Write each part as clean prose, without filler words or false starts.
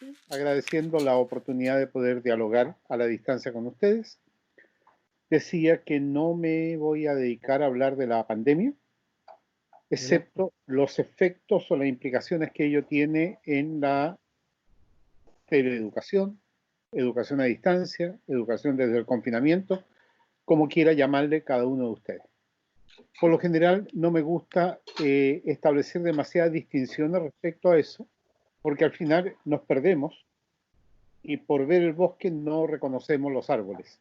nuevamente, agradeciendo la oportunidad de poder dialogar a la distancia con ustedes. Decía que no me voy a dedicar a hablar de la pandemia, Ya, excepto los efectos o las implicaciones que ello tiene en la teleeducación, educación a distancia, educación desde el confinamiento, como quiera llamarle cada uno de ustedes. Por lo general no me gusta establecer demasiadas distinciones respecto a eso, porque al final nos perdemos y por ver el bosque no reconocemos los árboles.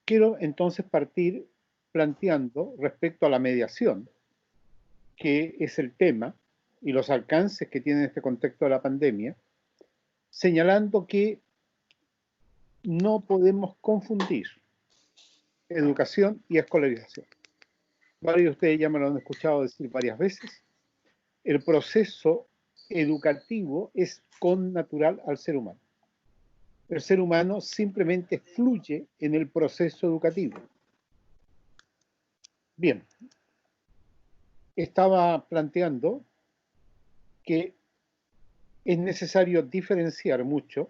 Quiero entonces partir planteando respecto a la mediación, que es el tema y los alcances que tiene este contexto de la pandemia, señalando que no podemos confundir educación y escolarización. Varios de ustedes ya me lo han escuchado decir varias veces. El proceso educativo es connatural al ser humano. El ser humano simplemente fluye en el proceso educativo. Bien, estaba planteando que es necesario diferenciar mucho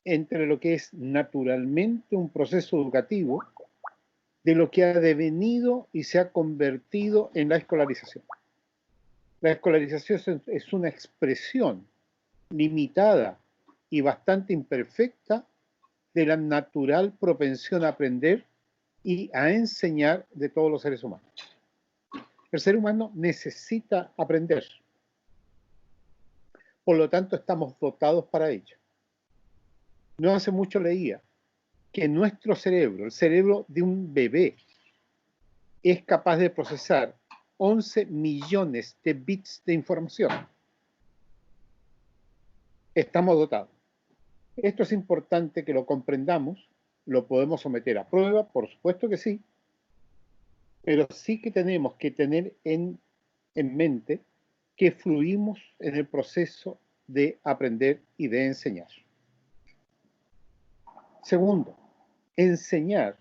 entre lo que es naturalmente un proceso educativo de lo que ha devenido y se ha convertido en la escolarización. La escolarización es una expresión limitada y bastante imperfecta de la natural propensión a aprender y a enseñar de todos los seres humanos. El ser humano necesita aprender, por lo tanto estamos dotados para ello. No hace mucho leía que nuestro cerebro, el cerebro de un bebé, es capaz de procesar 11 millones de bits de información. Estamos dotados. Esto es importante que lo comprendamos, lo podemos someter a prueba, por supuesto que sí, pero sí que tenemos que tener en mente que fluimos en el proceso de aprender y de enseñar. Segundo, enseñar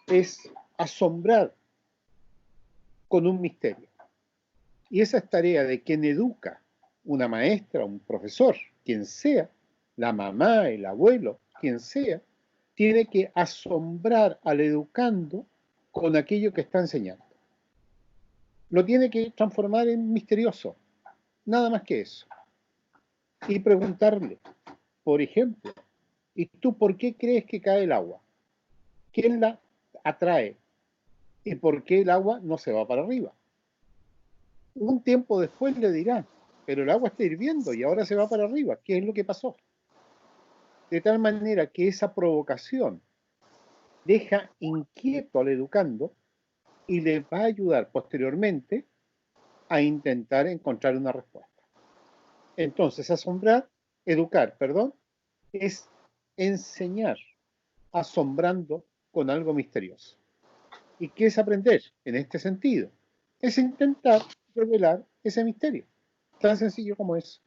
es asombrar con un misterio. Y esa es tarea de quien educa, una maestra, un profesor, quien sea, la mamá, el abuelo, quien sea, tiene que asombrar al educando con aquello que está enseñando. Lo tiene que transformar en misterioso, nada más que eso. Y preguntarle, por ejemplo, ¿y tú por qué crees que cae el agua? ¿Quién la atrae? ¿Y por qué el agua no se va para arriba? Un tiempo después le dirá, pero el agua está hirviendo y ahora se va para arriba. ¿Qué es lo que pasó? De tal manera que esa provocación deja inquieto al educando y le va a ayudar posteriormente a intentar encontrar una respuesta. Entonces, educar, perdón, es enseñar asombrando con algo misterioso. ¿Y qué es aprender en este sentido? Es intentar revelar ese misterio. Tan sencillo como eso.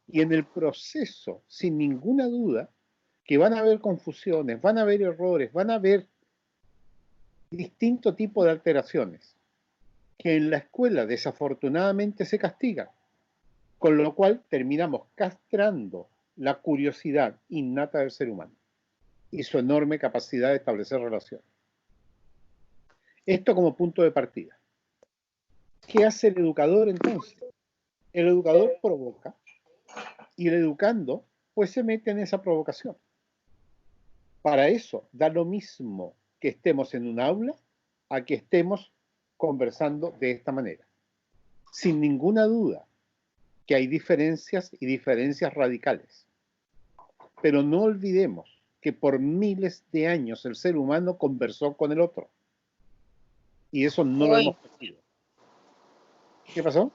Y en el proceso, sin ninguna duda, que van a haber confusiones, van a haber errores, van a haber distinto tipo de alteraciones, que en la escuela desafortunadamente se castigan, con lo cual terminamos castrando la curiosidad innata del ser humano y su enorme capacidad de establecer relaciones. Esto como punto de partida. ¿Qué hace el educador entonces? El educador provoca y el educando pues se mete en esa provocación. Para eso da lo mismo que estemos en un aula a que estemos conversando de esta manera. Sin ninguna duda que hay diferencias y diferencias radicales. Pero no olvidemos que por miles de años el ser humano conversó con el otro. Y eso no lo hemos hoy, perdido. ¿Qué pasó?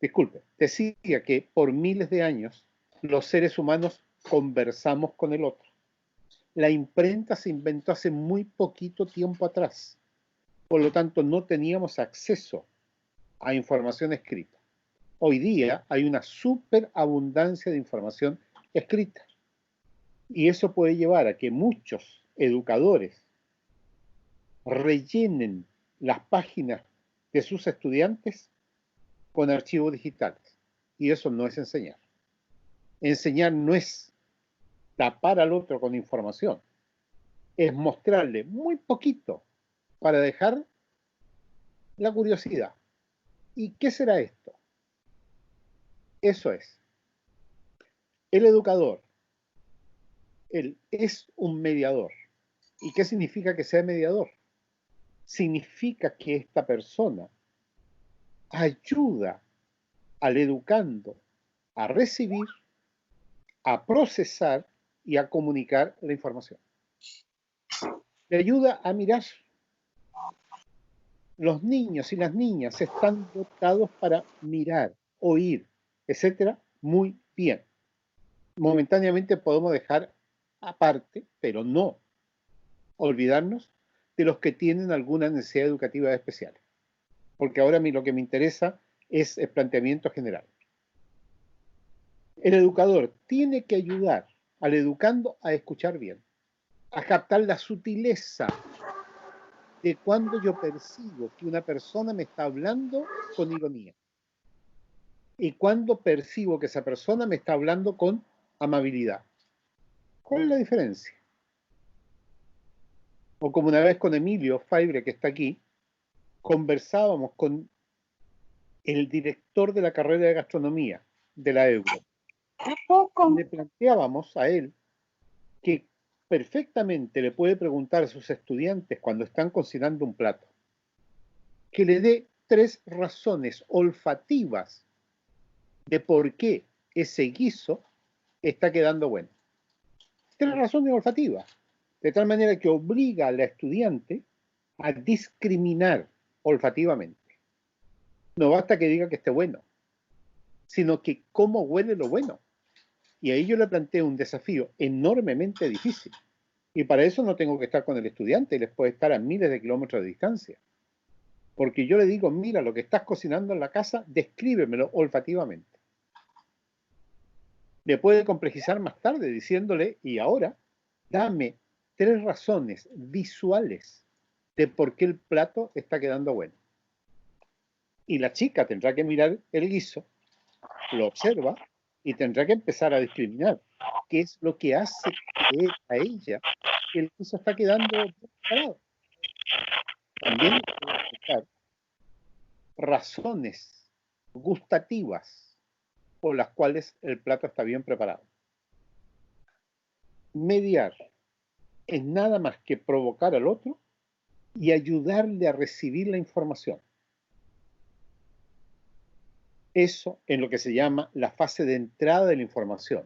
Disculpe, decía que por miles de años los seres humanos conversamos con el otro. La imprenta se inventó hace muy poquito tiempo atrás. Por lo tanto, no teníamos acceso a información escrita. Hoy día hay una superabundancia de información escrita. Y eso puede llevar a que muchos educadores rellenen las páginas de sus estudiantes con archivos digitales. Y eso no es enseñar. Enseñar no es tapar al otro con información, es mostrarle muy poquito para dejar la curiosidad. ¿Y qué será esto? Eso es. El educador, él es un mediador. ¿Y qué significa que sea mediador? Significa que esta persona ayuda al educando a recibir, a procesar y a comunicar la información. Le ayuda a mirar. Los niños y las niñas están dotados para mirar, oír, etcétera, muy bien. Momentáneamente podemos dejar aparte, pero no olvidarnos de los que tienen alguna necesidad educativa especial. Porque ahora a mí lo que me interesa es el planteamiento general. El educador tiene que ayudar al educando a escuchar bien, a captar la sutileza de cuando yo percibo que una persona me está hablando con ironía y cuando percibo que esa persona me está hablando con amabilidad. ¿Cuál es la diferencia? O como una vez con Emilio Faibre, que está aquí, conversábamos con el director de la carrera de gastronomía de la EUCO. Y le planteábamos a él que perfectamente le puede preguntar a sus estudiantes cuando están cocinando un plato, que le dé 3 razones olfativas de por qué ese guiso está quedando bueno. 3 razones olfativas, de tal manera que obliga al estudiante a discriminar olfativamente. No basta que diga que esté bueno, sino que cómo huele lo bueno. Y ahí yo le planteo un desafío enormemente difícil. Y para eso no tengo que estar con el estudiante, les puede estar a miles de kilómetros de distancia. Porque yo le digo, mira, lo que estás cocinando en la casa, descríbemelo olfativamente. Le puede complejizar más tarde diciéndole, y ahora, dame 3 razones visuales de por qué el plato está quedando bueno. Y la chica tendrá que mirar el guiso, lo observa y tendrá que empezar a discriminar qué es lo que hace que a ella el guiso está quedando preparado. También puede buscar razones gustativas por las cuales el plato está bien preparado. Mediar es nada más que provocar al otro y ayudarle a recibir la información. Eso es lo que se llama la fase de entrada de la información,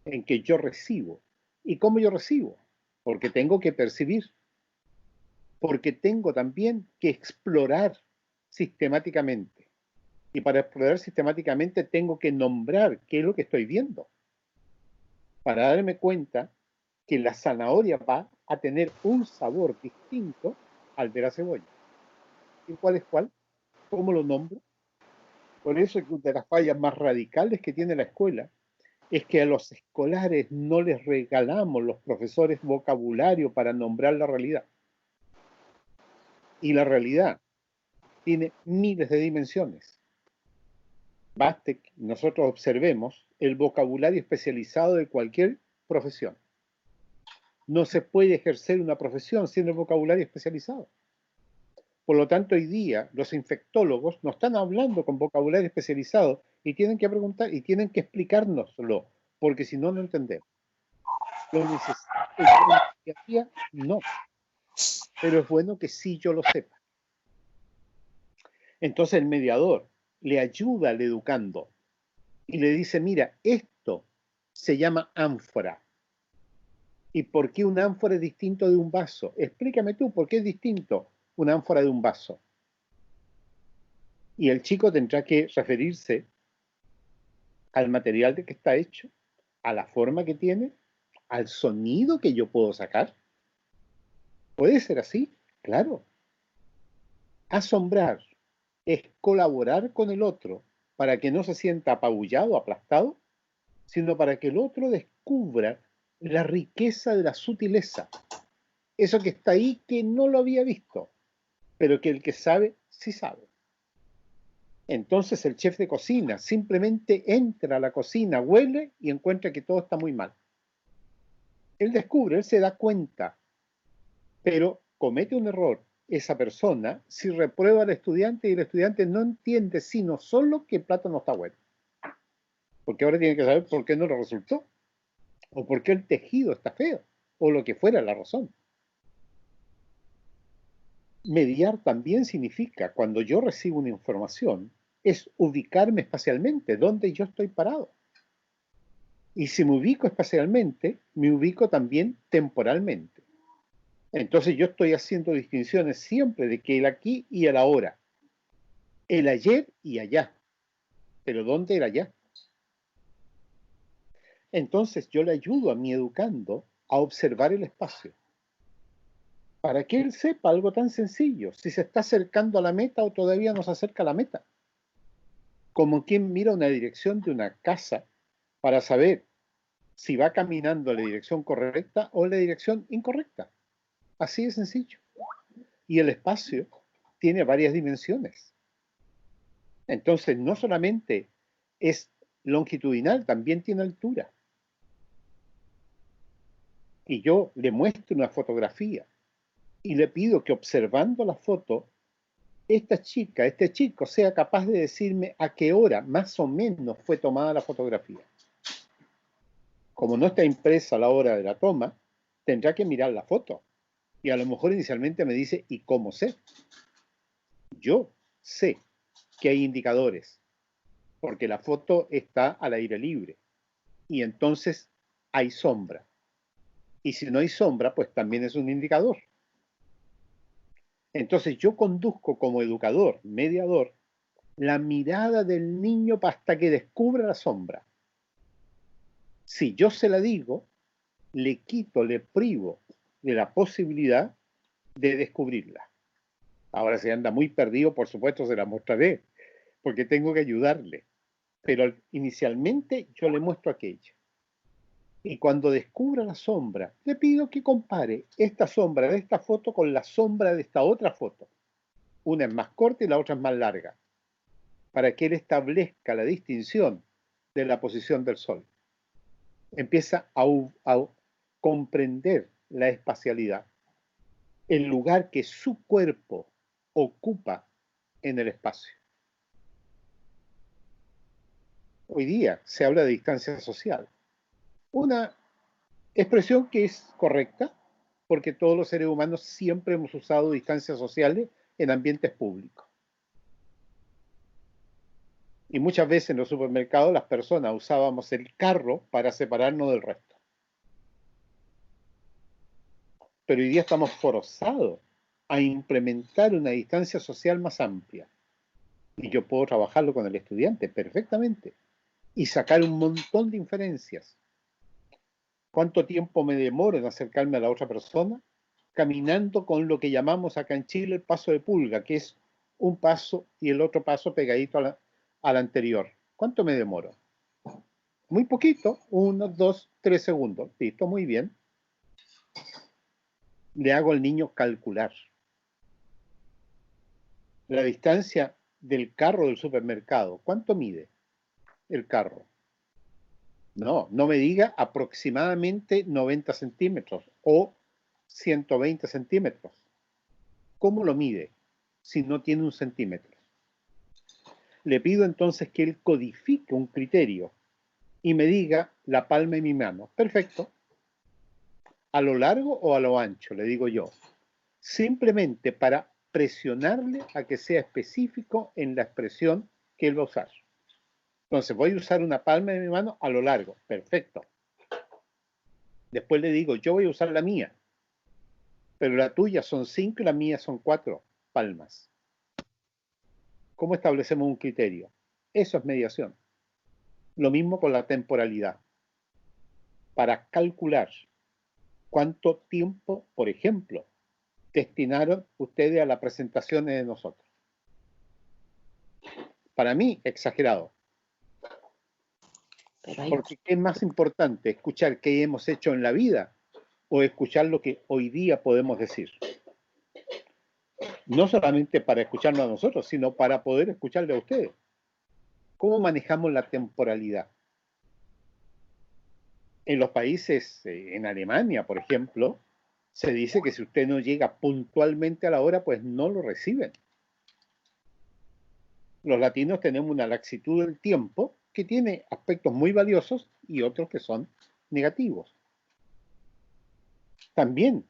en que yo recibo. ¿Y cómo yo recibo? Porque tengo que percibir, porque tengo también que explorar sistemáticamente. Y para explorar sistemáticamente tengo que nombrar qué es lo que estoy viendo, para darme cuenta que la zanahoria va a tener un sabor distinto al de la cebolla. ¿Y cuál es cuál? ¿Cómo lo nombro? Por eso es que una de las fallas más radicales que tiene la escuela es que a los escolares no les regalamos los profesores vocabulario para nombrar la realidad. Y la realidad tiene miles de dimensiones. Baste que nosotros observemos el vocabulario especializado de cualquier profesión. No se puede ejercer una profesión sin el vocabulario especializado. Por lo tanto, hoy día los infectólogos no están hablando con vocabulario especializado y tienen que preguntar y tienen que explicárnoslo, porque si no, no entendemos. Lo necesito. No, pero es bueno que sí yo lo sepa. Entonces el mediador le ayuda al educando y le dice, mira, esto se llama ánfora. ¿Y por qué un ánfora es distinto de un vaso? Explícame tú, ¿por qué es distinto un ánfora de un vaso? Y el chico tendrá que referirse al material de que está hecho, a la forma que tiene, al sonido que yo puedo sacar. ¿Puede ser así? Claro. Asombrar es colaborar con el otro para que no se sienta apabullado o aplastado, sino para que el otro descubra la riqueza de la sutileza. Eso que está ahí que no lo había visto, pero que el que sabe, sí sabe. Entonces el chef de cocina simplemente entra a la cocina, huele y encuentra que todo está muy mal. Él descubre, él se da cuenta, pero comete un error esa persona si reprueba al estudiante y el estudiante no entiende sino solo que el plato no está bueno. Porque ahora tiene que saber por qué no le resultó, o por qué el tejido está feo, o lo que fuera la razón. Mediar también significa, cuando yo recibo una información, es ubicarme espacialmente, donde yo estoy parado. Y si me ubico espacialmente, me ubico también temporalmente. Entonces yo estoy haciendo distinciones siempre de que el aquí y el ahora, el ayer y allá. Pero ¿dónde el allá? Entonces yo le ayudo a mi educando a observar el espacio, para que él sepa algo tan sencillo, si se está acercando a la meta o todavía no se acerca a la meta. Como quien mira una dirección de una casa para saber si va caminando en la dirección correcta o en la dirección incorrecta. Así de sencillo. Y el espacio tiene varias dimensiones. Entonces, no solamente es longitudinal, también tiene altura. Y yo le muestro una fotografía y le pido que observando la foto, esta chica, este chico, sea capaz de decirme a qué hora más o menos fue tomada la fotografía. Como no está impresa la hora de la toma, tendrá que mirar la foto. Y a lo mejor inicialmente me dice, ¿y cómo sé? Yo sé que hay indicadores, porque la foto está al aire libre. Y entonces hay sombra. Y si no hay sombra, pues también es un indicador. Entonces yo conduzco como educador, mediador, la mirada del niño hasta que descubra la sombra. Si yo se la digo, le quito, le privo de la posibilidad de descubrirla. Ahora, si anda muy perdido, por supuesto se la mostraré, porque tengo que ayudarle. Pero inicialmente yo le muestro aquello. Y cuando descubra la sombra, le pido que compare esta sombra de esta foto con la sombra de esta otra foto. Una es más corta y la otra es más larga, para que él establezca la distinción de la posición del sol. Empieza a comprender la espacialidad, el lugar que su cuerpo ocupa en el espacio. Hoy día se habla de distancia social. Una expresión que es correcta, porque todos los seres humanos siempre hemos usado distancias sociales en ambientes públicos. Y muchas veces en los supermercados las personas usábamos el carro para separarnos del resto. Pero hoy día estamos forzados a implementar una distancia social más amplia. Y yo puedo trabajarlo con el estudiante perfectamente y sacar un montón de inferencias. ¿Cuánto tiempo me demoro en acercarme a la otra persona? Caminando con lo que llamamos acá en Chile el paso de pulga, que es un paso y el otro paso pegadito al anterior. ¿Cuánto me demoro? Muy poquito, 1, 2, 3 segundos. Listo, muy bien. Le hago al niño calcular la distancia del carro del supermercado. ¿Cuánto mide el carro? No, no me diga aproximadamente 90 centímetros o 120 centímetros. ¿Cómo lo mide si no tiene un centímetro? Le pido entonces que él codifique un criterio y me diga la palma de mi mano. Perfecto. ¿A lo largo o a lo ancho? Le digo yo. Simplemente para presionarle a que sea específico en la expresión que él va a usar. Entonces voy a usar una palma de mi mano a lo largo. Perfecto. Después le digo, yo voy a usar la mía, pero la tuya son 5 y la mía son 4 palmas. ¿Cómo establecemos un criterio? Eso es mediación. Lo mismo con la temporalidad. Para calcular cuánto tiempo, por ejemplo, destinaron ustedes a las presentaciones de nosotros. Para mí, exagerado. Porque ¿qué es más importante? ¿Escuchar qué hemos hecho en la vida o escuchar lo que hoy día podemos decir? No solamente para escucharnos a nosotros, sino para poder escucharle a ustedes. ¿Cómo manejamos la temporalidad? En los países, en Alemania, por ejemplo, se dice que si usted no llega puntualmente a la hora, pues no lo reciben. Los latinos tenemos una laxitud del tiempo que tiene aspectos muy valiosos y otros que son negativos. También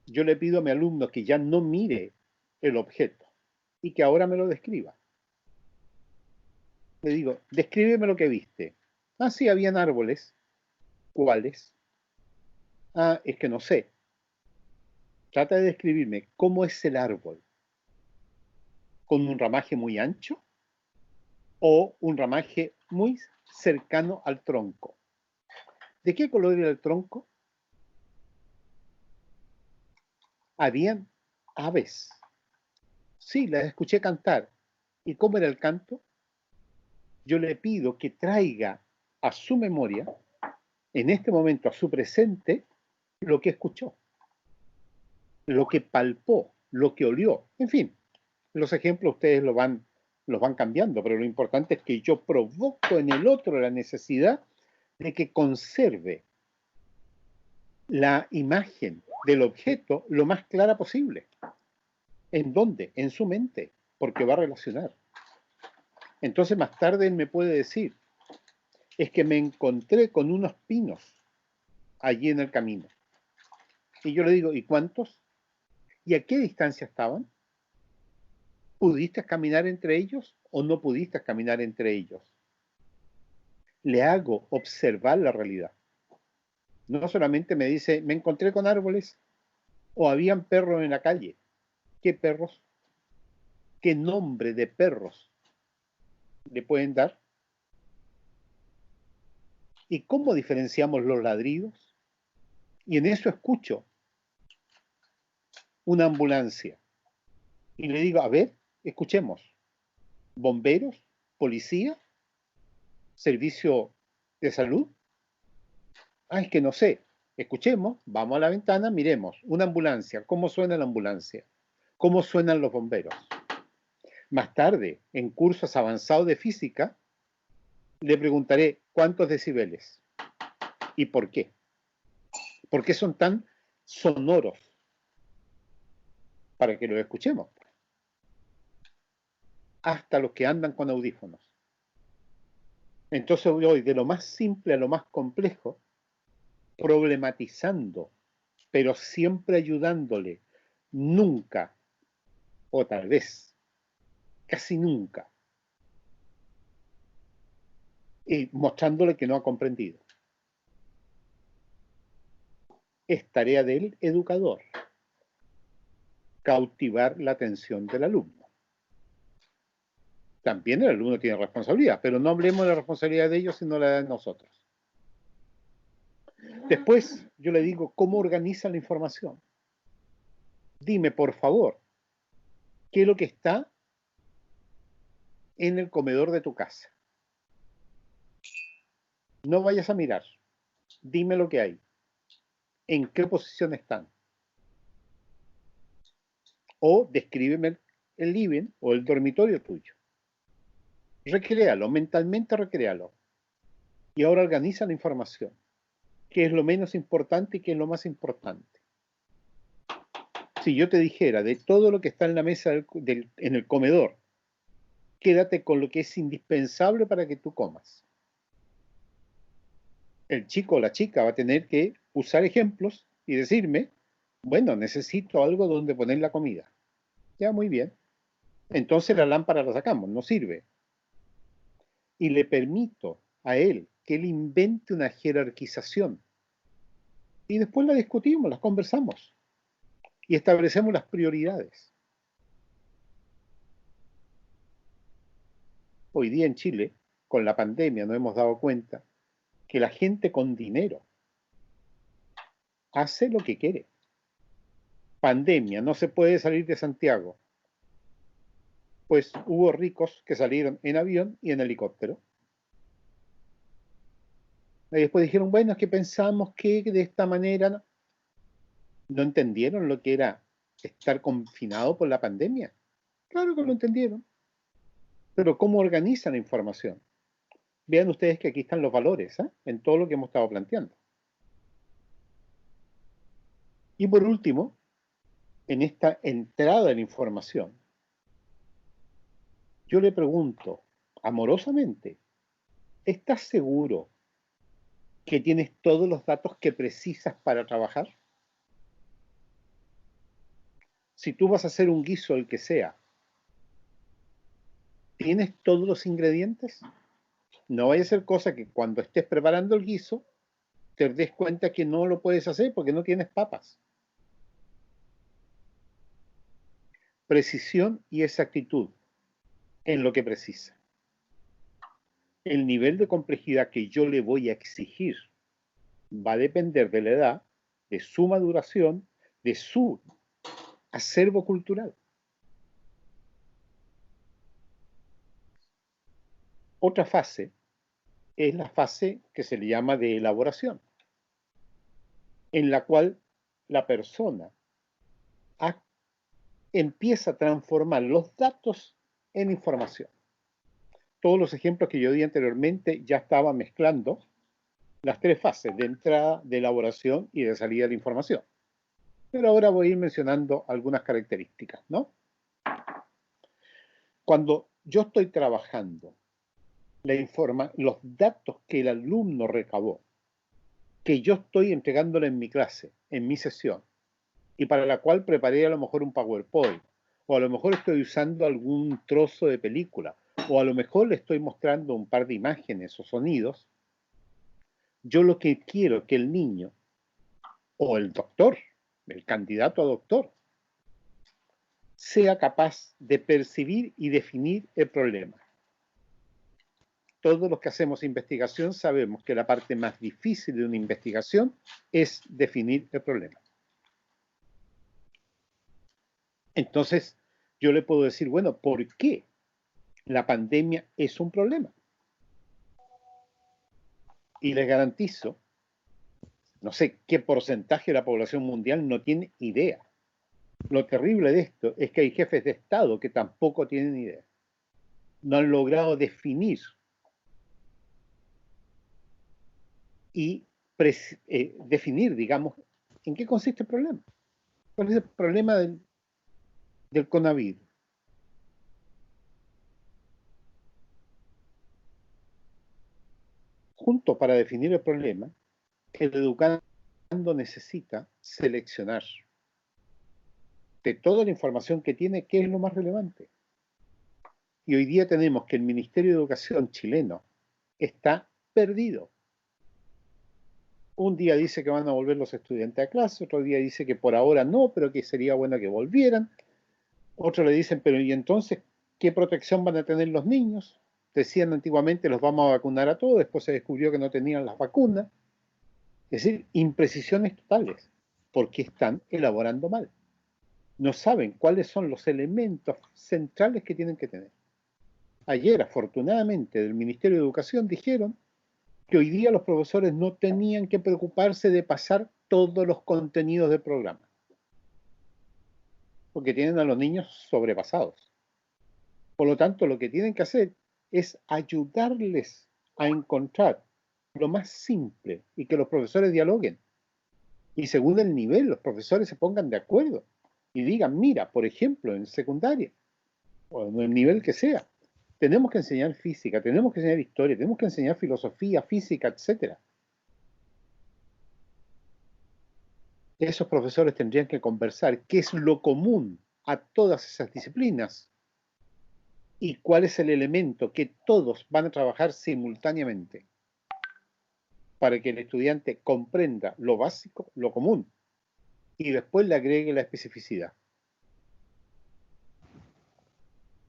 yo le pido a mi alumno que ya no mire el objeto y que ahora me lo describa. Le digo, descríbeme lo que viste. Ah, sí, habían árboles. ¿Cuáles? Ah, es que no sé. Trata de describirme cómo es el árbol. ¿Con un ramaje muy ancho o un ramaje muy cercano al tronco? ¿De qué color era el tronco? Habían aves. Sí, las escuché cantar. ¿Y cómo era el canto? Yo le pido que traiga a su memoria, en este momento a su presente, lo que escuchó, lo que palpó, lo que olió. En fin, los ejemplos ustedes los van cambiando, pero lo importante es que yo provoco en el otro la necesidad de que conserve la imagen del objeto lo más clara posible. ¿En dónde? En su mente, porque va a relacionar. Entonces más tarde él me puede decir, es que me encontré con unos pinos allí en el camino. Y yo le digo, ¿y cuántos? ¿Y a qué distancia estaban? ¿Pudiste caminar entre ellos o no pudiste caminar entre ellos? Le hago observar la realidad. No solamente me dice, me encontré con árboles o habían perros en la calle. ¿Qué perros? ¿Qué nombre de perros le pueden dar? ¿Y cómo diferenciamos los ladridos? Y en eso escucho una ambulancia. Y le digo, a ver, escuchemos. ¿Bomberos? ¿Policía? ¿Servicio de salud? Ah, es que no sé. Escuchemos, vamos a la ventana, miremos. Una ambulancia. ¿Cómo suena la ambulancia? ¿Cómo suenan los bomberos? Más tarde, en cursos avanzados de física, le preguntaré cuántos decibeles y por qué. ¿Por qué son tan sonoros? Para que los escuchemos. Hasta los que andan con audífonos. Entonces voy de lo más simple a lo más complejo, problematizando, pero siempre ayudándole. Nunca, o tal vez, casi nunca, y mostrándole que no ha comprendido. Es tarea del educador cautivar la atención del alumno. También el alumno tiene responsabilidad, pero no hablemos de la responsabilidad de ellos, sino la de nosotros. Después yo le digo, ¿cómo organiza la información? Dime, por favor, ¿qué es lo que está en el comedor de tu casa? No vayas a mirar. Dime lo que hay. ¿En qué posición están? O descríbeme el living o el dormitorio tuyo. Recréalo, mentalmente recréalo. Y ahora organiza la información. ¿Qué es lo menos importante y qué es lo más importante? Si yo te dijera de todo lo que está en la mesa en el comedor, quédate con lo que es indispensable para que tú comas. El chico o la chica va a tener que usar ejemplos y decirme, bueno, necesito algo donde poner la comida. Ya, muy bien. Entonces la lámpara la sacamos, no sirve. Y le permito a él que él invente una jerarquización. Y después la discutimos, las conversamos. Y establecemos las prioridades. Hoy día en Chile, con la pandemia, nos hemos dado cuenta que la gente con dinero hace lo que quiere. Pandemia, no se puede salir de Santiago. Pues hubo ricos que salieron en avión y en helicóptero. Y después dijeron, bueno, es que pensamos que de esta manera no entendieron lo que era estar confinado por la pandemia. Claro que lo entendieron. Pero ¿cómo organizan la información? Vean ustedes que aquí están los valores, ¿eh? En todo lo que hemos estado planteando. Y por último, en esta entrada de la información, yo le pregunto amorosamente, ¿estás seguro que tienes todos los datos que precisas para trabajar? Si tú vas a hacer un guiso, el que sea, ¿tienes todos los ingredientes? No vaya a ser cosa que cuando estés preparando el guiso, te des cuenta que no lo puedes hacer porque no tienes papas. Precisión y exactitud en lo que precisa. El nivel de complejidad que yo le voy a exigir va a depender de la edad, de su maduración, de su acervo cultural. Otra fase es la fase que se le llama de elaboración, en la cual la persona empieza a transformar los datos en información. Todos los ejemplos que yo di anteriormente ya estaban mezclando las tres fases de entrada, de elaboración y de salida de información. Pero ahora voy a ir mencionando algunas características, ¿no? Cuando yo estoy trabajando los datos que el alumno recabó, que yo estoy entregándole en mi clase, en mi sesión, y para la cual preparé a lo mejor un PowerPoint, o a lo mejor estoy usando algún trozo de película, o a lo mejor le estoy mostrando un par de imágenes o sonidos, yo lo que quiero es que el niño, o el doctor, el candidato a doctor, sea capaz de percibir y definir el problema. Todos los que hacemos investigación sabemos que la parte más difícil de una investigación es definir el problema. Entonces, yo le puedo decir, bueno, ¿por qué la pandemia es un problema? Y les garantizo, no sé qué porcentaje de la población mundial no tiene idea. Lo terrible de esto es que hay jefes de Estado que tampoco tienen idea. No han logrado definir y definir, digamos, en qué consiste el problema. ¿Cuál es el problema del coronavirus? Junto para definir el problema, el educando necesita seleccionar de toda la información que tiene qué es lo más relevante. Y hoy día tenemos que el Ministerio de Educación chileno está perdido. Un día dice que van a volver los estudiantes a clase, otro día dice que por ahora no, pero que sería bueno que volvieran. Otros le dicen, pero ¿y entonces qué protección van a tener los niños? Decían antiguamente, los vamos a vacunar a todos, después se descubrió que no tenían las vacunas. Es decir, imprecisiones totales, porque están elaborando mal. No saben cuáles son los elementos centrales que tienen que tener. Ayer, afortunadamente, del Ministerio de Educación dijeron que hoy día los profesores no tenían que preocuparse de pasar todos los contenidos del programa, porque tienen a los niños sobrepasados. Por lo tanto, lo que tienen que hacer es ayudarles a encontrar lo más simple y que los profesores dialoguen. Y según el nivel, los profesores se pongan de acuerdo y digan, mira, por ejemplo, en secundaria, o en el nivel que sea, tenemos que enseñar física, tenemos que enseñar historia, tenemos que enseñar filosofía, física, etc. Esos profesores tendrían que conversar qué es lo común a todas esas disciplinas y cuál es el elemento que todos van a trabajar simultáneamente para que el estudiante comprenda lo básico, lo común, y después le agregue la especificidad.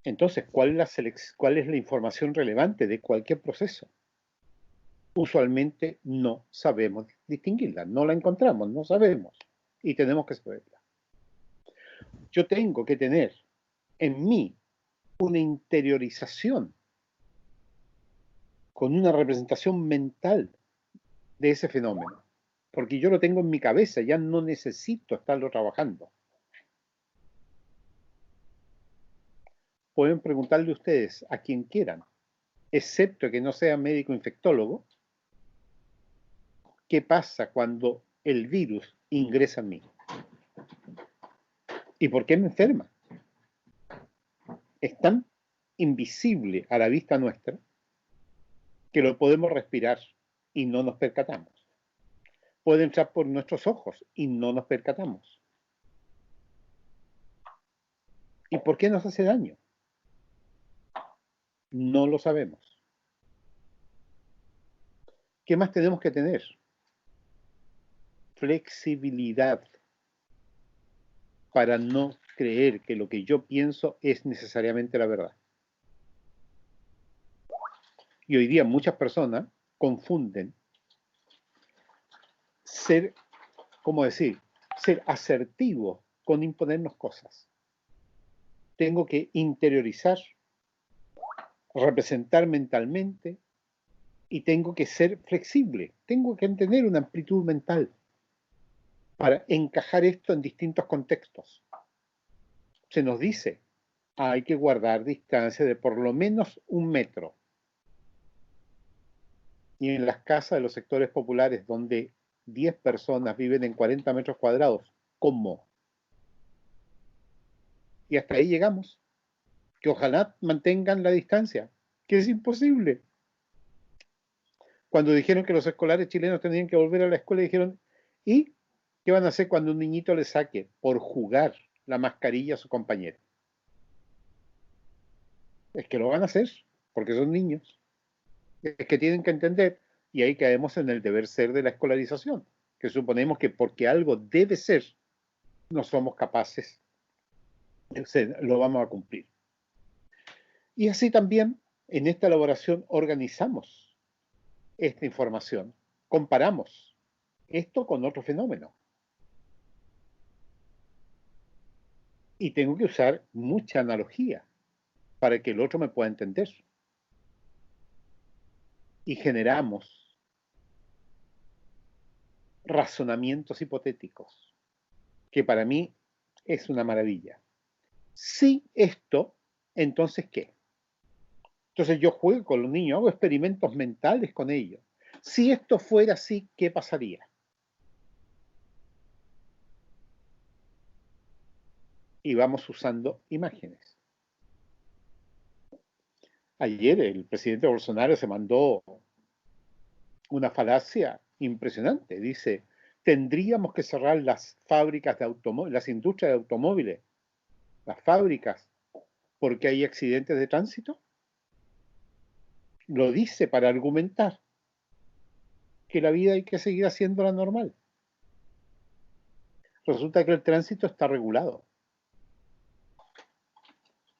Entonces, ¿cuál es la información relevante de cualquier proceso? Usualmente no sabemos distinguirla, no la encontramos, no sabemos, y tenemos que saberla. Yo tengo que tener en mí una interiorización con una representación mental de ese fenómeno, porque yo lo tengo en mi cabeza, ya no necesito estarlo trabajando. pueden preguntarle ustedes a quien quieran, excepto que no sea médico infectólogo, qué pasa cuando el virus ingresa en mí y por qué me enferma. Es tan invisible a la vista nuestra que lo podemos respirar y no nos percatamos. Puede entrar por nuestros ojos y no nos percatamos. ¿Y por qué nos hace daño? No lo sabemos. ¿Qué más tenemos que tener? Flexibilidad para no creer que lo que yo pienso es necesariamente la verdad. Y hoy día muchas personas confunden ser, ¿cómo decir? Ser asertivo con imponernos cosas. Tengo que interiorizar, representar mentalmente y tengo que ser flexible. Tengo que tener una amplitud mental para encajar esto en distintos contextos. Se nos dice, hay que guardar distancia de por lo menos 1 metro. Y en las casas de los sectores populares donde 10 personas viven en 40 metros cuadrados, ¿cómo? Y hasta ahí llegamos. Que ojalá mantengan la distancia, que es imposible. Cuando dijeron que los escolares chilenos tenían que volver a la escuela, dijeron, ¿y qué van a hacer cuando un niñito le saque por jugar la mascarilla a su compañero? Es que lo van a hacer, porque son niños. Es que tienen que entender, y ahí caemos en el deber ser de la escolarización, que suponemos que porque algo debe ser, no somos capaces, lo vamos a cumplir. Y así también, en esta elaboración, organizamos esta información, comparamos esto con otro fenómeno. Y tengo que usar mucha analogía para que el otro me pueda entender. Y generamos razonamientos hipotéticos, que para mí es una maravilla. Si esto, entonces ¿qué? Entonces yo juego con los niños, hago experimentos mentales con ellos. Si esto fuera así, ¿qué pasaría? Y vamos usando imágenes. Ayer el presidente Bolsonaro se mandó una falacia impresionante. Dice, tendríamos que cerrar las fábricas de automóviles, las industrias de automóviles, las fábricas, porque hay accidentes de tránsito. Lo dice para argumentar que la vida hay que seguir haciéndola normal. Resulta que el tránsito está regulado,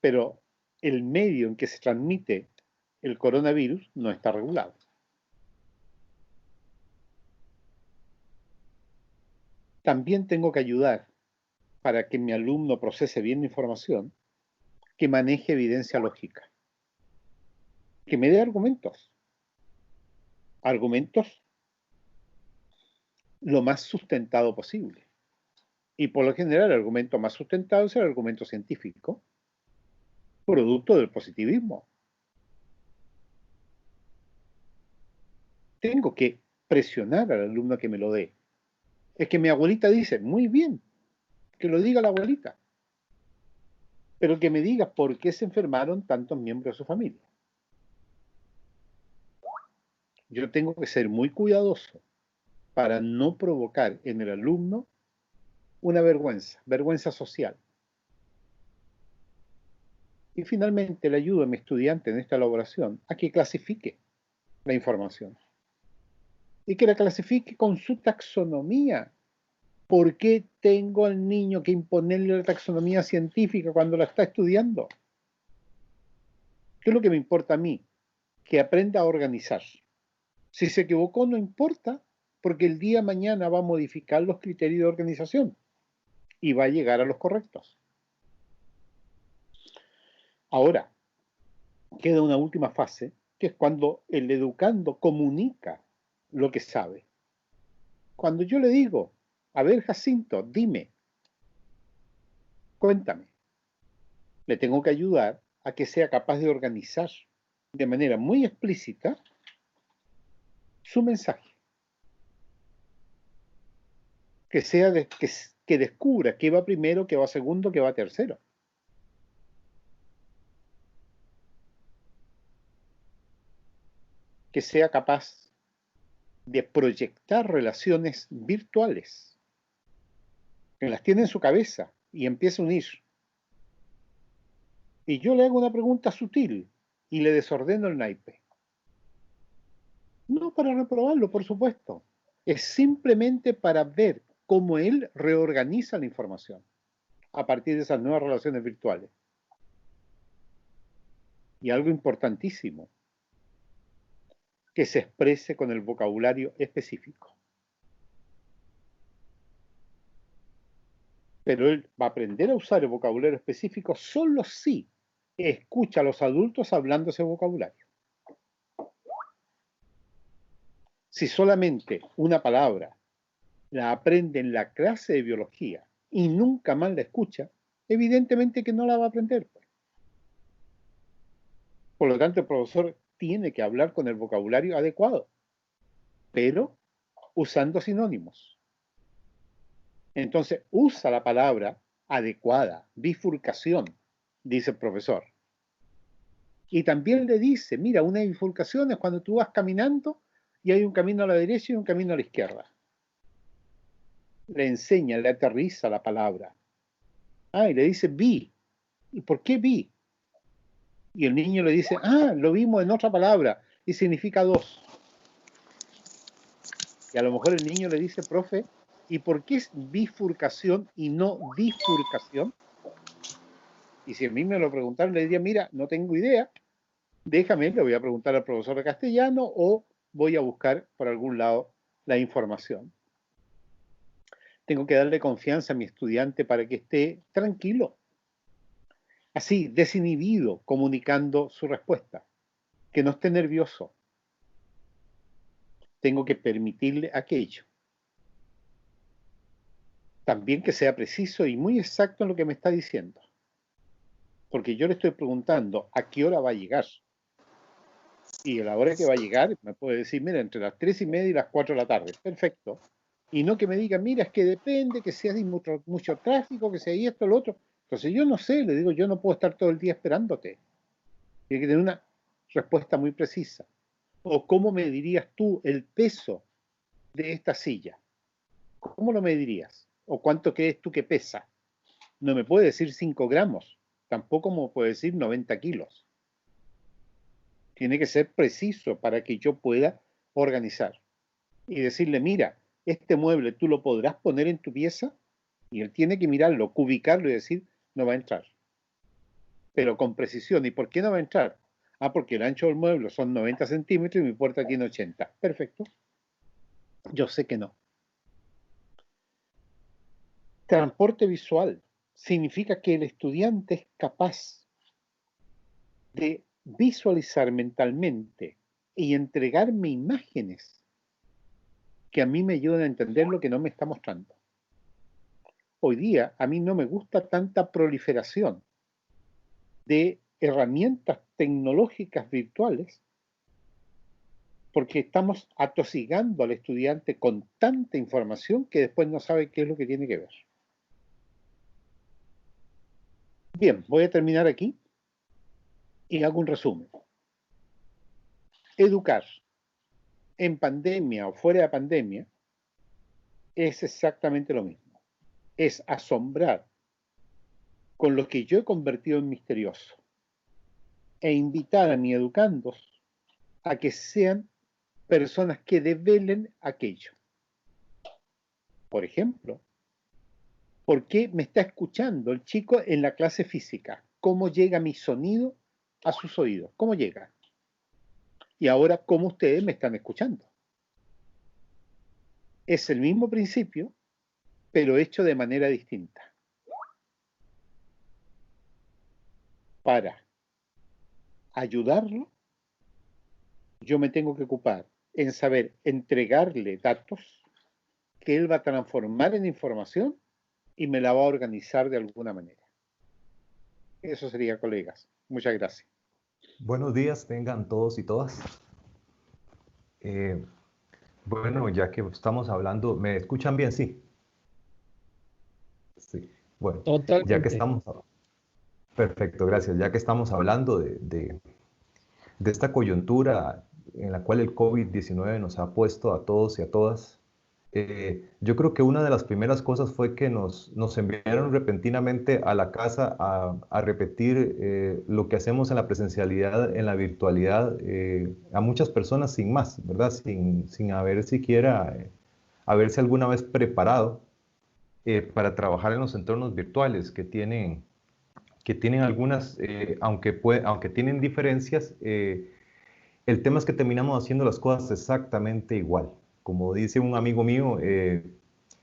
pero el medio en que se transmite el coronavirus no está regulado. También tengo que ayudar para que mi alumno procese bien la información, que maneje evidencia lógica, que me dé argumentos lo más sustentado posible. Y por lo general el argumento más sustentado es el argumento científico, producto del positivismo. Tengo que presionar al alumno a que me lo dé. Es que mi abuelita dice, muy bien, que lo diga la abuelita, pero que me diga por qué se enfermaron tantos miembros de su familia. Yo tengo que ser muy cuidadoso para no provocar en el alumno una vergüenza social. Y finalmente le ayudo a mi estudiante en esta elaboración a que clasifique la información y que la clasifique con su taxonomía. ¿Por qué tengo al niño que imponerle la taxonomía científica cuando la está estudiando? ¿Qué es lo que me importa a mí? Que aprenda a organizar. Si se equivocó, no importa, porque el día de mañana va a modificar los criterios de organización y va a llegar a los correctos. Ahora, queda una última fase, que es cuando el educando comunica lo que sabe. Cuando yo le digo, a ver, Jacinto, dime, cuéntame, le tengo que ayudar a que sea capaz de organizar de manera muy explícita su mensaje. Que descubra qué va primero, qué va segundo, qué va tercero. Que sea capaz de proyectar relaciones virtuales, que las tiene en su cabeza y empieza a unir. Y yo le hago una pregunta sutil y le desordeno el naipe. No para reprobarlo, por supuesto. Es simplemente para ver cómo él reorganiza la información a partir de esas nuevas relaciones virtuales. Y algo importantísimo, que se exprese con el vocabulario específico. Pero él va a aprender a usar el vocabulario específico solo si escucha a los adultos hablando ese vocabulario. Si solamente una palabra la aprende en la clase de biología y nunca más la escucha, evidentemente que no la va a aprender. Por lo tanto, el profesor tiene que hablar con el vocabulario adecuado, pero usando sinónimos. Entonces, usa la palabra adecuada, bifurcación, dice el profesor. Y también le dice, mira, una bifurcación es cuando tú vas caminando y hay un camino a la derecha y un camino a la izquierda. Le enseña, le aterriza la palabra. Y le dice vi. ¿Y por qué vi? Y el niño le dice, lo vimos en otra palabra y significa dos. Y a lo mejor el niño le dice, profe, ¿y por qué es bifurcación y no bifurcación? Y si a mí me lo preguntaran, le diría, mira, no tengo idea, déjame, le voy a preguntar al profesor de castellano o voy a buscar por algún lado la información. Tengo que darle confianza a mi estudiante para que esté tranquilo, así, desinhibido, comunicando su respuesta, que no esté nervioso. Tengo que permitirle aquello. También que sea preciso y muy exacto en lo que me está diciendo. Porque yo le estoy preguntando a qué hora va a llegar. Y a la hora que va a llegar, me puede decir, mira, entre las 3:30 y las 4 de la tarde. Perfecto. Y no que me diga, mira, es que depende, que si hay mucho tráfico, que si hay esto, lo otro. Entonces yo no sé, le digo, yo no puedo estar todo el día esperándote. Tiene que tener una respuesta muy precisa. O cómo me dirías tú el peso de esta silla. ¿Cómo lo medirías? ¿O cuánto crees tú que pesa? No me puede decir 5 gramos. Tampoco me puede decir 90 kilos. Tiene que ser preciso para que yo pueda organizar. Y decirle, mira, este mueble tú lo podrás poner en tu pieza. Y él tiene que mirarlo, cubicarlo y decir, no va a entrar. Pero con precisión. ¿Y por qué no va a entrar? Porque el ancho del mueble son 90 centímetros y mi puerta tiene 80. Perfecto. Yo sé que no. Transporte visual significa que el estudiante es capaz de visualizar mentalmente y entregarme imágenes que a mí me ayudan a entender lo que no me está mostrando. Hoy día a mí no me gusta tanta proliferación de herramientas tecnológicas virtuales porque estamos atosigando al estudiante con tanta información que después no sabe qué es lo que tiene que ver. Bien, voy a terminar aquí y hago un resumen. Educar en pandemia o fuera de pandemia es exactamente lo mismo. Es asombrar con lo que yo he convertido en misterioso e invitar a mis educandos a que sean personas que develen aquello. Por ejemplo, ¿por qué me está escuchando el chico en la clase física? ¿Cómo llega mi sonido a sus oídos? ¿Cómo llega? Y ahora, ¿cómo ustedes me están escuchando? Es el mismo principio, pero hecho de manera distinta. Para ayudarlo, yo me tengo que ocupar en saber entregarle datos que él va a transformar en información y me la va a organizar de alguna manera. Eso sería, colegas. Muchas gracias. Buenos días, tengan todos y todas. Bueno, ya que estamos hablando, ¿me escuchan bien? Sí. Sí. Bueno, Totalmente. ya que estamos... Perfecto, gracias. Ya que estamos hablando de esta coyuntura en la cual el COVID-19 nos ha puesto a todos y a todas, yo creo que una de las primeras cosas fue que nos enviaron repentinamente a la casa a repetir lo que hacemos en la presencialidad, en la virtualidad, a muchas personas sin más, ¿verdad? Sin haber siquiera, haberse alguna vez preparado para trabajar en los entornos virtuales que tienen algunas, aunque tienen diferencias, el tema es que terminamos haciendo las cosas exactamente igual. Como dice un amigo mío,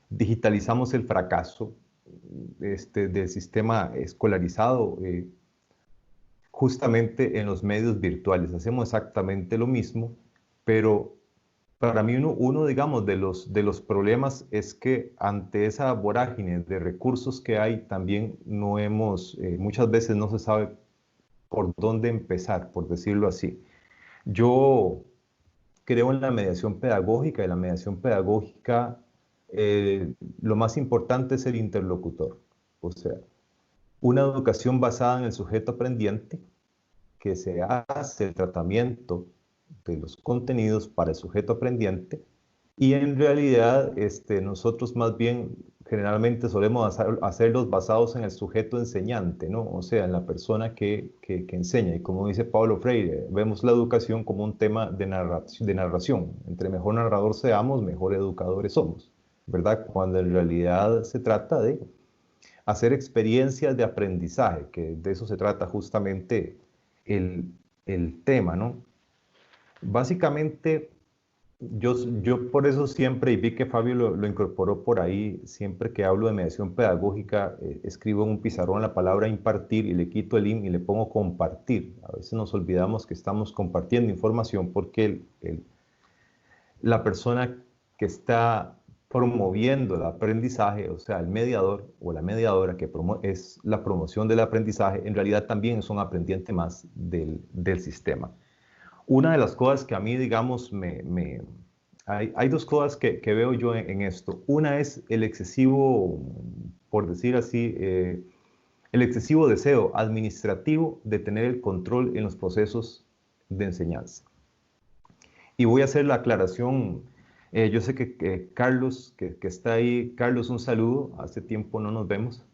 digitalizamos el fracaso del sistema escolarizado justamente en los medios virtuales. Hacemos exactamente lo mismo, pero para mí uno digamos, de los problemas es que ante esa vorágine de recursos que hay, también no muchas veces no se sabe por dónde empezar, por decirlo así. Yo creo en la mediación pedagógica y la mediación pedagógica, lo más importante es el interlocutor. O sea, una educación basada en el sujeto aprendiente, que se hace el tratamiento de los contenidos para el sujeto aprendiente, y en realidad nosotros más bien generalmente solemos hacerlos basados en el sujeto enseñante, ¿no? O sea, en la persona que enseña. Y como dice Paulo Freire, vemos la educación como un tema de narración. Entre mejor narrador seamos, mejor educadores somos, ¿verdad? Cuando en realidad se trata de hacer experiencias de aprendizaje, que de eso se trata justamente el tema, ¿no? Básicamente, yo por eso siempre, y vi que Fabio lo incorporó por ahí, siempre que hablo de mediación pedagógica, escribo en un pizarrón la palabra impartir y le quito el in y le pongo compartir. A veces nos olvidamos que estamos compartiendo información porque la persona que está promoviendo el aprendizaje, o sea, el mediador o la mediadora que es la promoción del aprendizaje, en realidad también es un aprendiente más del sistema. Una de las cosas que a mí, digamos, hay dos cosas que veo yo en esto. Una es el excesivo, por decir así, el excesivo deseo administrativo de tener el control en los procesos de enseñanza. Y voy a hacer la aclaración. Yo sé que Carlos, que está ahí, Carlos, un saludo. Hace tiempo no nos vemos.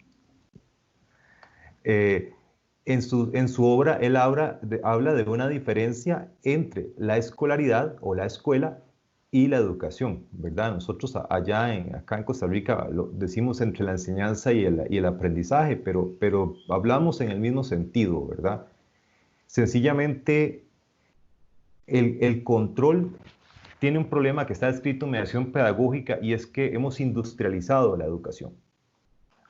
En su obra, él habla de una diferencia entre la escolaridad o la escuela y la educación, ¿verdad? Nosotros acá en Costa Rica lo decimos entre la enseñanza y el aprendizaje, pero hablamos en el mismo sentido, ¿verdad? Sencillamente, el control tiene un problema que está escrito en mediación pedagógica y es que hemos industrializado la educación.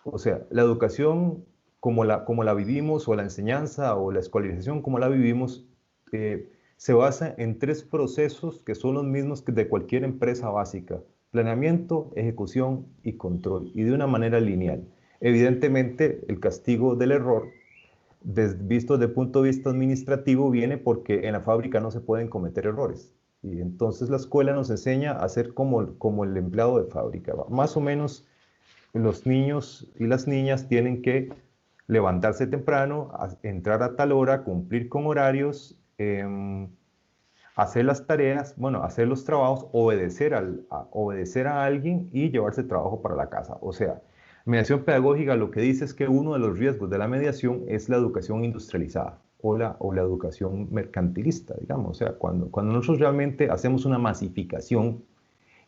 O sea, la educación como la vivimos, o la enseñanza, o la escolarización como la vivimos, se basa en tres procesos que son los mismos que de cualquier empresa básica: planeamiento, ejecución y control, y de una manera lineal. Evidentemente, el castigo del error, visto desde el punto de vista administrativo, viene porque en la fábrica no se pueden cometer errores. Y entonces la escuela nos enseña a ser como el empleado de fábrica. Más o menos los niños y las niñas tienen que levantarse temprano, entrar a tal hora, cumplir con horarios, hacer las tareas, bueno, hacer los trabajos, obedecer a alguien y llevarse el trabajo para la casa. O sea, mediación pedagógica lo que dice es que uno de los riesgos de la mediación es la educación industrializada o la educación mercantilista, digamos. O sea, cuando nosotros realmente hacemos una masificación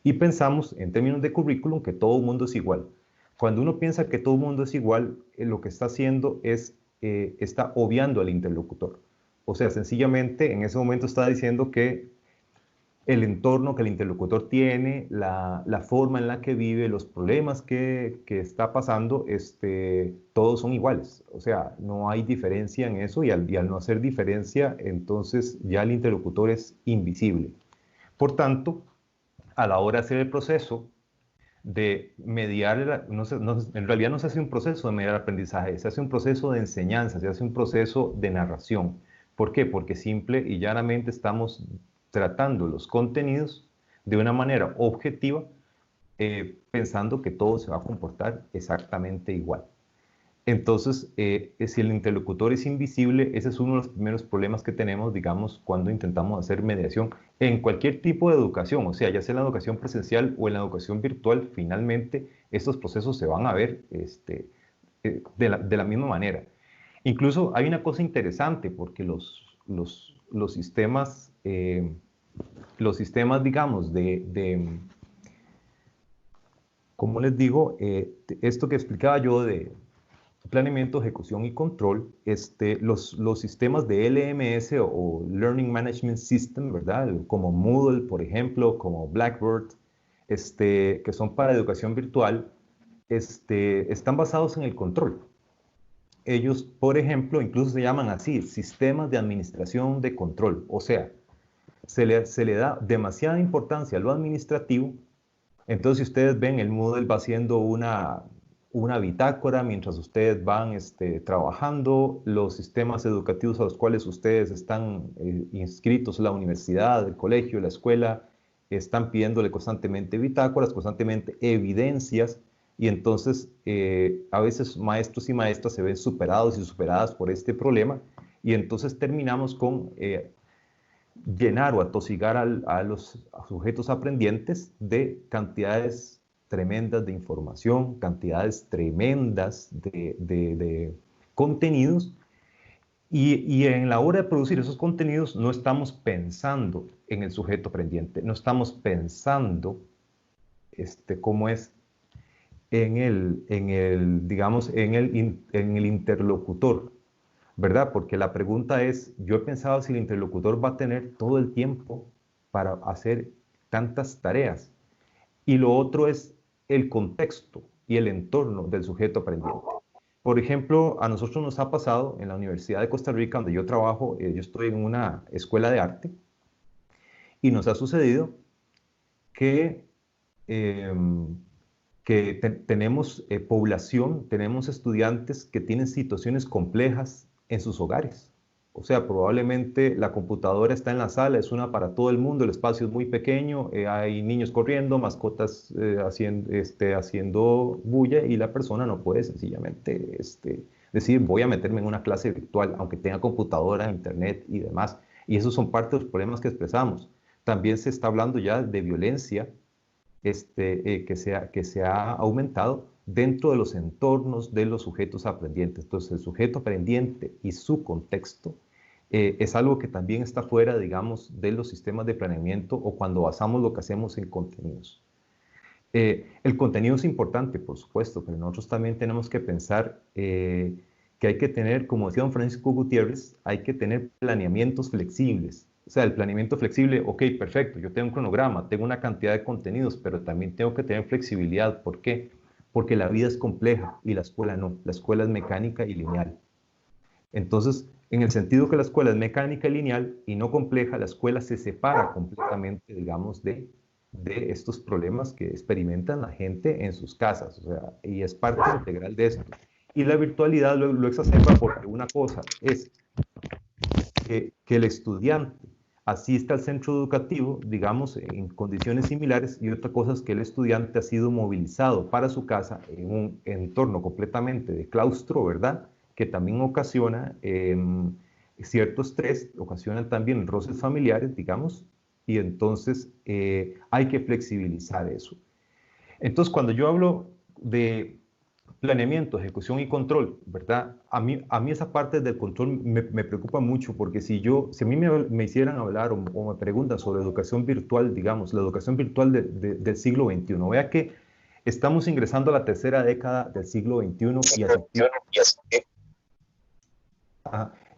y pensamos en términos de currículum que todo el mundo es igual. Cuando uno piensa que todo el mundo es igual, lo que está haciendo es, está obviando al interlocutor. O sea, sencillamente en ese momento está diciendo que el entorno que el interlocutor tiene, la forma en la que vive, los problemas que está pasando, todos son iguales. O sea, no hay diferencia en eso y al no hacer diferencia, entonces ya el interlocutor es invisible. Por tanto, a la hora de hacer el proceso de mediar, en realidad no se hace un proceso de mediar aprendizaje, se hace un proceso de enseñanza, se hace un proceso de narración. ¿Por qué? Porque simple y llanamente estamos tratando los contenidos de una manera objetiva, pensando que todo se va a comportar exactamente igual. Entonces, si el interlocutor es invisible, ese es uno de los primeros problemas que tenemos, digamos, cuando intentamos hacer mediación en cualquier tipo de educación, o sea, ya sea en la educación presencial o en la educación virtual, finalmente estos procesos se van a ver de la misma manera. Incluso hay una cosa interesante, porque los sistemas, digamos, ¿cómo les digo? Esto que explicaba yo de planeamiento, ejecución y control, los sistemas de LMS o Learning Management System, ¿verdad? Como Moodle, por ejemplo, como Blackboard, que son para educación virtual, están basados en el control. Ellos, por ejemplo, incluso se llaman así, sistemas de administración de control. O sea, se le da demasiada importancia a lo administrativo. Entonces, si ustedes ven, el Moodle va haciendo una bitácora mientras ustedes van trabajando, los sistemas educativos a los cuales ustedes están inscritos, la universidad, el colegio, la escuela, están pidiéndole constantemente bitácoras, constantemente evidencias, y entonces a veces maestros y maestras se ven superados y superadas por este problema, y entonces terminamos con llenar o atosigar a los sujetos aprendientes de cantidades tremendas de información, cantidades tremendas de contenidos, y en la hora de producir esos contenidos no estamos pensando en el sujeto aprendiente, no estamos pensando cómo es digamos, en el interlocutor, ¿verdad? Porque la pregunta es, yo he pensado si el interlocutor va a tener todo el tiempo para hacer tantas tareas. Y lo otro es el contexto y el entorno del sujeto aprendiente. Por ejemplo, a nosotros nos ha pasado en la Universidad de Costa Rica, donde yo trabajo, yo estoy en una escuela de arte, y nos ha sucedido que, tenemos población, tenemos estudiantes que tienen situaciones complejas en sus hogares. O sea, probablemente la computadora está en la sala, es una para todo el mundo, el espacio es muy pequeño, hay niños corriendo, mascotas haciendo bulla, y la persona no puede sencillamente decir, voy a meterme en una clase virtual, aunque tenga computadora, internet y demás. Y esos son parte de los problemas que expresamos. También se está hablando ya de violencia que se ha aumentado dentro de los entornos de los sujetos aprendientes. Entonces, el sujeto aprendiente y su contexto es algo que también está fuera, digamos, de los sistemas de planeamiento o cuando basamos lo que hacemos en contenidos. El contenido es importante, por supuesto, pero nosotros también tenemos que pensar que hay que tener, como decía don Francisco Gutiérrez, hay que tener planeamientos flexibles. O sea, el planeamiento flexible, ok, perfecto, yo tengo un cronograma, tengo una cantidad de contenidos, pero también tengo que tener flexibilidad. ¿Por qué? Porque la vida es compleja y la escuela no. La escuela es mecánica y lineal. Entonces, en el sentido que la escuela es mecánica y lineal y no compleja, la escuela se separa completamente, digamos, de estos problemas que experimentan la gente en sus casas. O sea, y es parte integral de esto. Y la virtualidad lo exacerba porque una cosa es que el estudiante asista al centro educativo, digamos, en condiciones similares, y otra cosa es que el estudiante ha sido movilizado para su casa en un entorno completamente de claustro, ¿verdad? Que también ocasiona cierto estrés, ocasiona también roces familiares, digamos, y entonces hay que flexibilizar eso. Entonces, cuando yo hablo de planeamiento, ejecución y control, ¿verdad? A mí esa parte del control me preocupa mucho, porque si a mí me hicieran hablar o me preguntan sobre educación virtual, digamos, la educación virtual del siglo XXI, vea que estamos ingresando a la tercera década del siglo XXI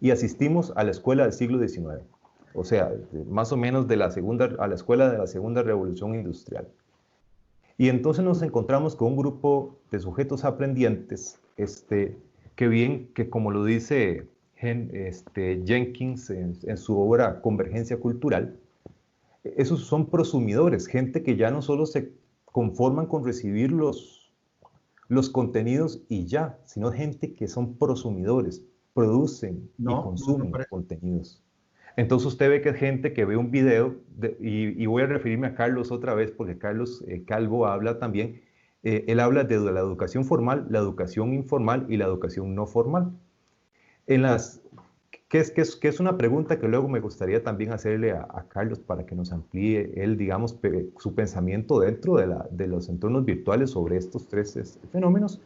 y asistimos a la escuela del siglo XIX, o sea, más o menos a la escuela de la segunda revolución industrial. Y entonces nos encontramos con un grupo de sujetos aprendientes que como lo dice Jenkins en su obra Convergencia Cultural, esos son prosumidores, gente que ya no solo se conforman con recibir los contenidos y ya, sino gente que son prosumidores, producen y consumen contenidos. Entonces usted ve que es gente que ve un video, y voy a referirme a Carlos otra vez, porque Carlos Calvo habla también, él habla de la educación formal, la educación informal y la educación no formal. Que es una pregunta que luego me gustaría también hacerle a Carlos para que nos amplíe él, digamos, su pensamiento dentro de los entornos virtuales sobre estos tres fenómenos.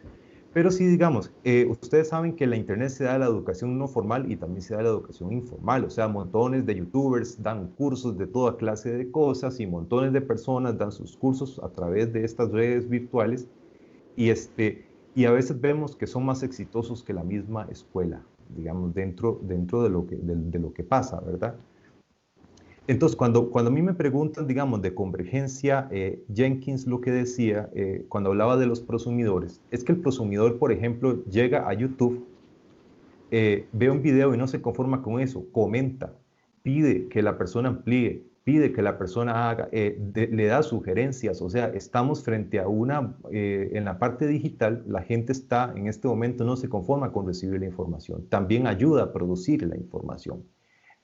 Pero sí, digamos, ustedes saben que en la Internet se da la educación no formal y también se da la educación informal, o sea, montones de youtubers dan cursos de toda clase de cosas y montones de personas dan sus cursos a través de estas redes virtuales y a veces vemos que son más exitosos que la misma escuela, digamos, dentro de lo que pasa, ¿verdad? Entonces, cuando a mí me preguntan, digamos, de convergencia, Jenkins lo que decía, cuando hablaba de los prosumidores, es que el prosumidor, por ejemplo, llega a YouTube, ve un video y no se conforma con eso, comenta, pide que la persona amplíe, pide que la persona haga, le da sugerencias, o sea, estamos frente a en la parte digital, la gente está, en este momento no se conforma con recibir la información, también ayuda a producir la información.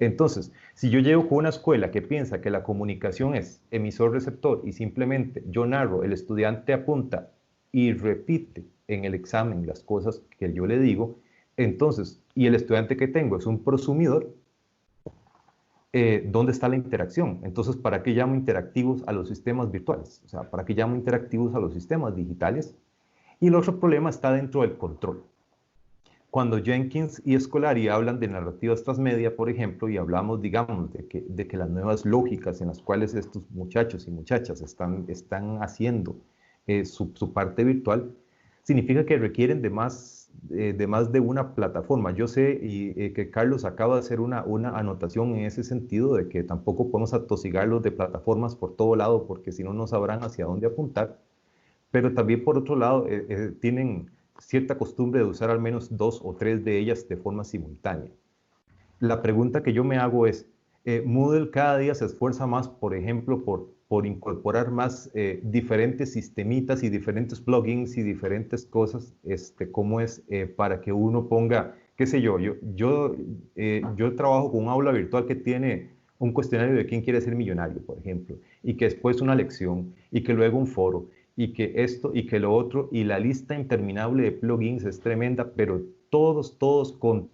Entonces, si yo llego con una escuela que piensa que la comunicación es emisor-receptor y simplemente yo narro, el estudiante apunta y repite en el examen las cosas que yo le digo, entonces, y el estudiante que tengo es un prosumidor, ¿dónde está la interacción? Entonces, ¿para qué llamo interactivos a los sistemas virtuales? O sea, ¿para qué llamo interactivos a los sistemas digitales? Y el otro problema está dentro del control. Cuando Jenkins y Scolari hablan de narrativas transmedia, por ejemplo, y hablamos, digamos, de que las nuevas lógicas en las cuales estos muchachos y muchachas están haciendo su parte virtual, significa que requieren de más de una plataforma. Yo sé que Carlos acaba de hacer una anotación en ese sentido, de que tampoco podemos atosigarlos de plataformas por todo lado, porque si no, no sabrán hacia dónde apuntar. Pero también, por otro lado, tienen cierta costumbre de usar al menos 2 o 3 de ellas de forma simultánea. La pregunta que yo me hago es, Moodle cada día se esfuerza más, por ejemplo, por incorporar más diferentes sistemitas y diferentes plugins y diferentes cosas, como es para que uno ponga, qué sé yo trabajo con un aula virtual que tiene un cuestionario de quién quiere ser millonario, por ejemplo, y que después una lección, y que luego un foro, y que esto y que lo otro, y la lista interminable de plugins es tremenda, pero todos con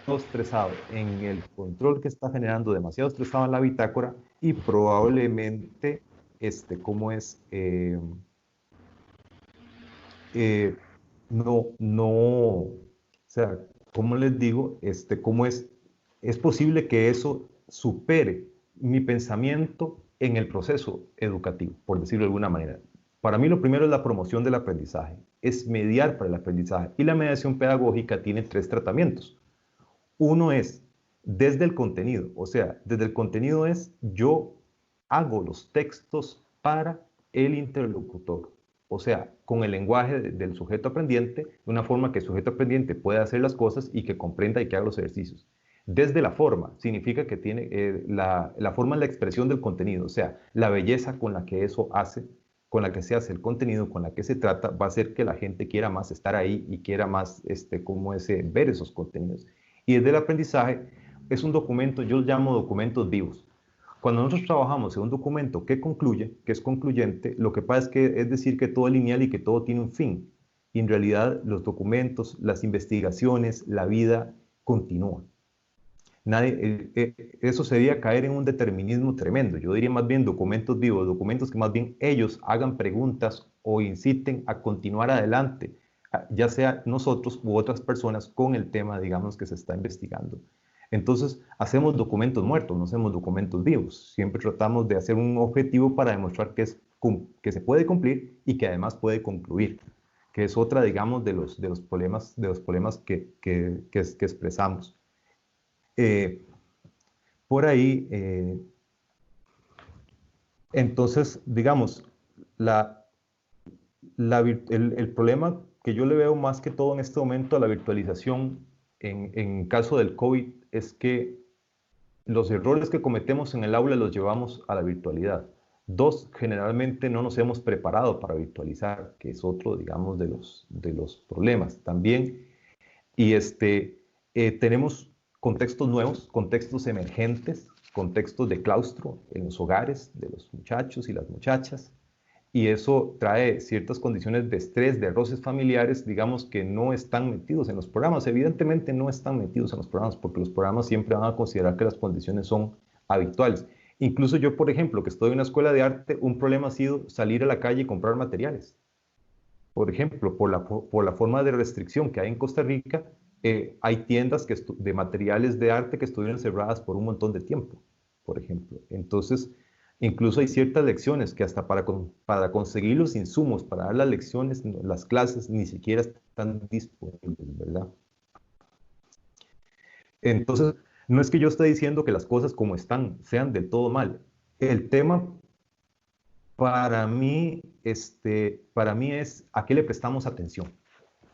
estresado en el control que está generando, demasiado estresado en la bitácora, y probablemente, o sea, como les digo, es posible que eso supere mi pensamiento en el proceso educativo, por decirlo de alguna manera. Para mí lo primero es la promoción del aprendizaje, es mediar para el aprendizaje, y la mediación pedagógica tiene 3 tratamientos. Uno es desde el contenido, o sea, desde el contenido es yo hago los textos para el interlocutor, o sea, con el lenguaje del sujeto aprendiente, de una forma que el sujeto aprendiente pueda hacer las cosas y que comprenda y que haga los ejercicios. Desde la forma, significa que tiene la forma es la expresión del contenido, o sea, la belleza con la que eso hace, con la que se hace el contenido, con la que se trata, va a hacer que la gente quiera más estar ahí y quiera más ver esos contenidos. Y desde el aprendizaje es un documento, yo lo llamo documentos vivos. Cuando nosotros trabajamos en un documento que concluye, que es concluyente, lo que pasa es decir que todo es lineal y que todo tiene un fin. Y en realidad los documentos, las investigaciones, la vida continúan. Eso sería caer en un determinismo tremendo. Yo diría más bien documentos vivos, documentos que más bien ellos hagan preguntas o inciten a continuar adelante, ya sea nosotros u otras personas con el tema, digamos, que se está investigando. Entonces, hacemos documentos muertos, no hacemos documentos vivos. Siempre tratamos de hacer un objetivo para demostrar que se puede cumplir y que además puede concluir, que es otra, digamos, de los problemas que expresamos. Por ahí, entonces, digamos, el problema que yo le veo más que todo en este momento a la virtualización en caso del COVID es que los errores que cometemos en el aula los llevamos a la virtualidad. Dos, generalmente no nos hemos preparado para virtualizar, que es otro, digamos, de los problemas también. Y tenemos contextos nuevos, contextos emergentes, contextos de claustro en los hogares de los muchachos y las muchachas. Y eso trae ciertas condiciones de estrés, de roces familiares, digamos, que no están metidos en los programas. Evidentemente no están metidos en los programas, porque los programas siempre van a considerar que las condiciones son habituales. Incluso yo, por ejemplo, que estoy en una escuela de arte, un problema ha sido salir a la calle y comprar materiales. Por ejemplo, por la forma de restricción que hay en Costa Rica, hay tiendas de materiales de arte que estuvieron cerradas por un montón de tiempo, por ejemplo. Entonces, incluso hay ciertas lecciones que hasta para conseguir los insumos, para dar las lecciones, las clases, ni siquiera están disponibles, ¿verdad? Entonces, no es que yo esté diciendo que las cosas como están sean del todo mal. El tema para mí es a qué le prestamos atención.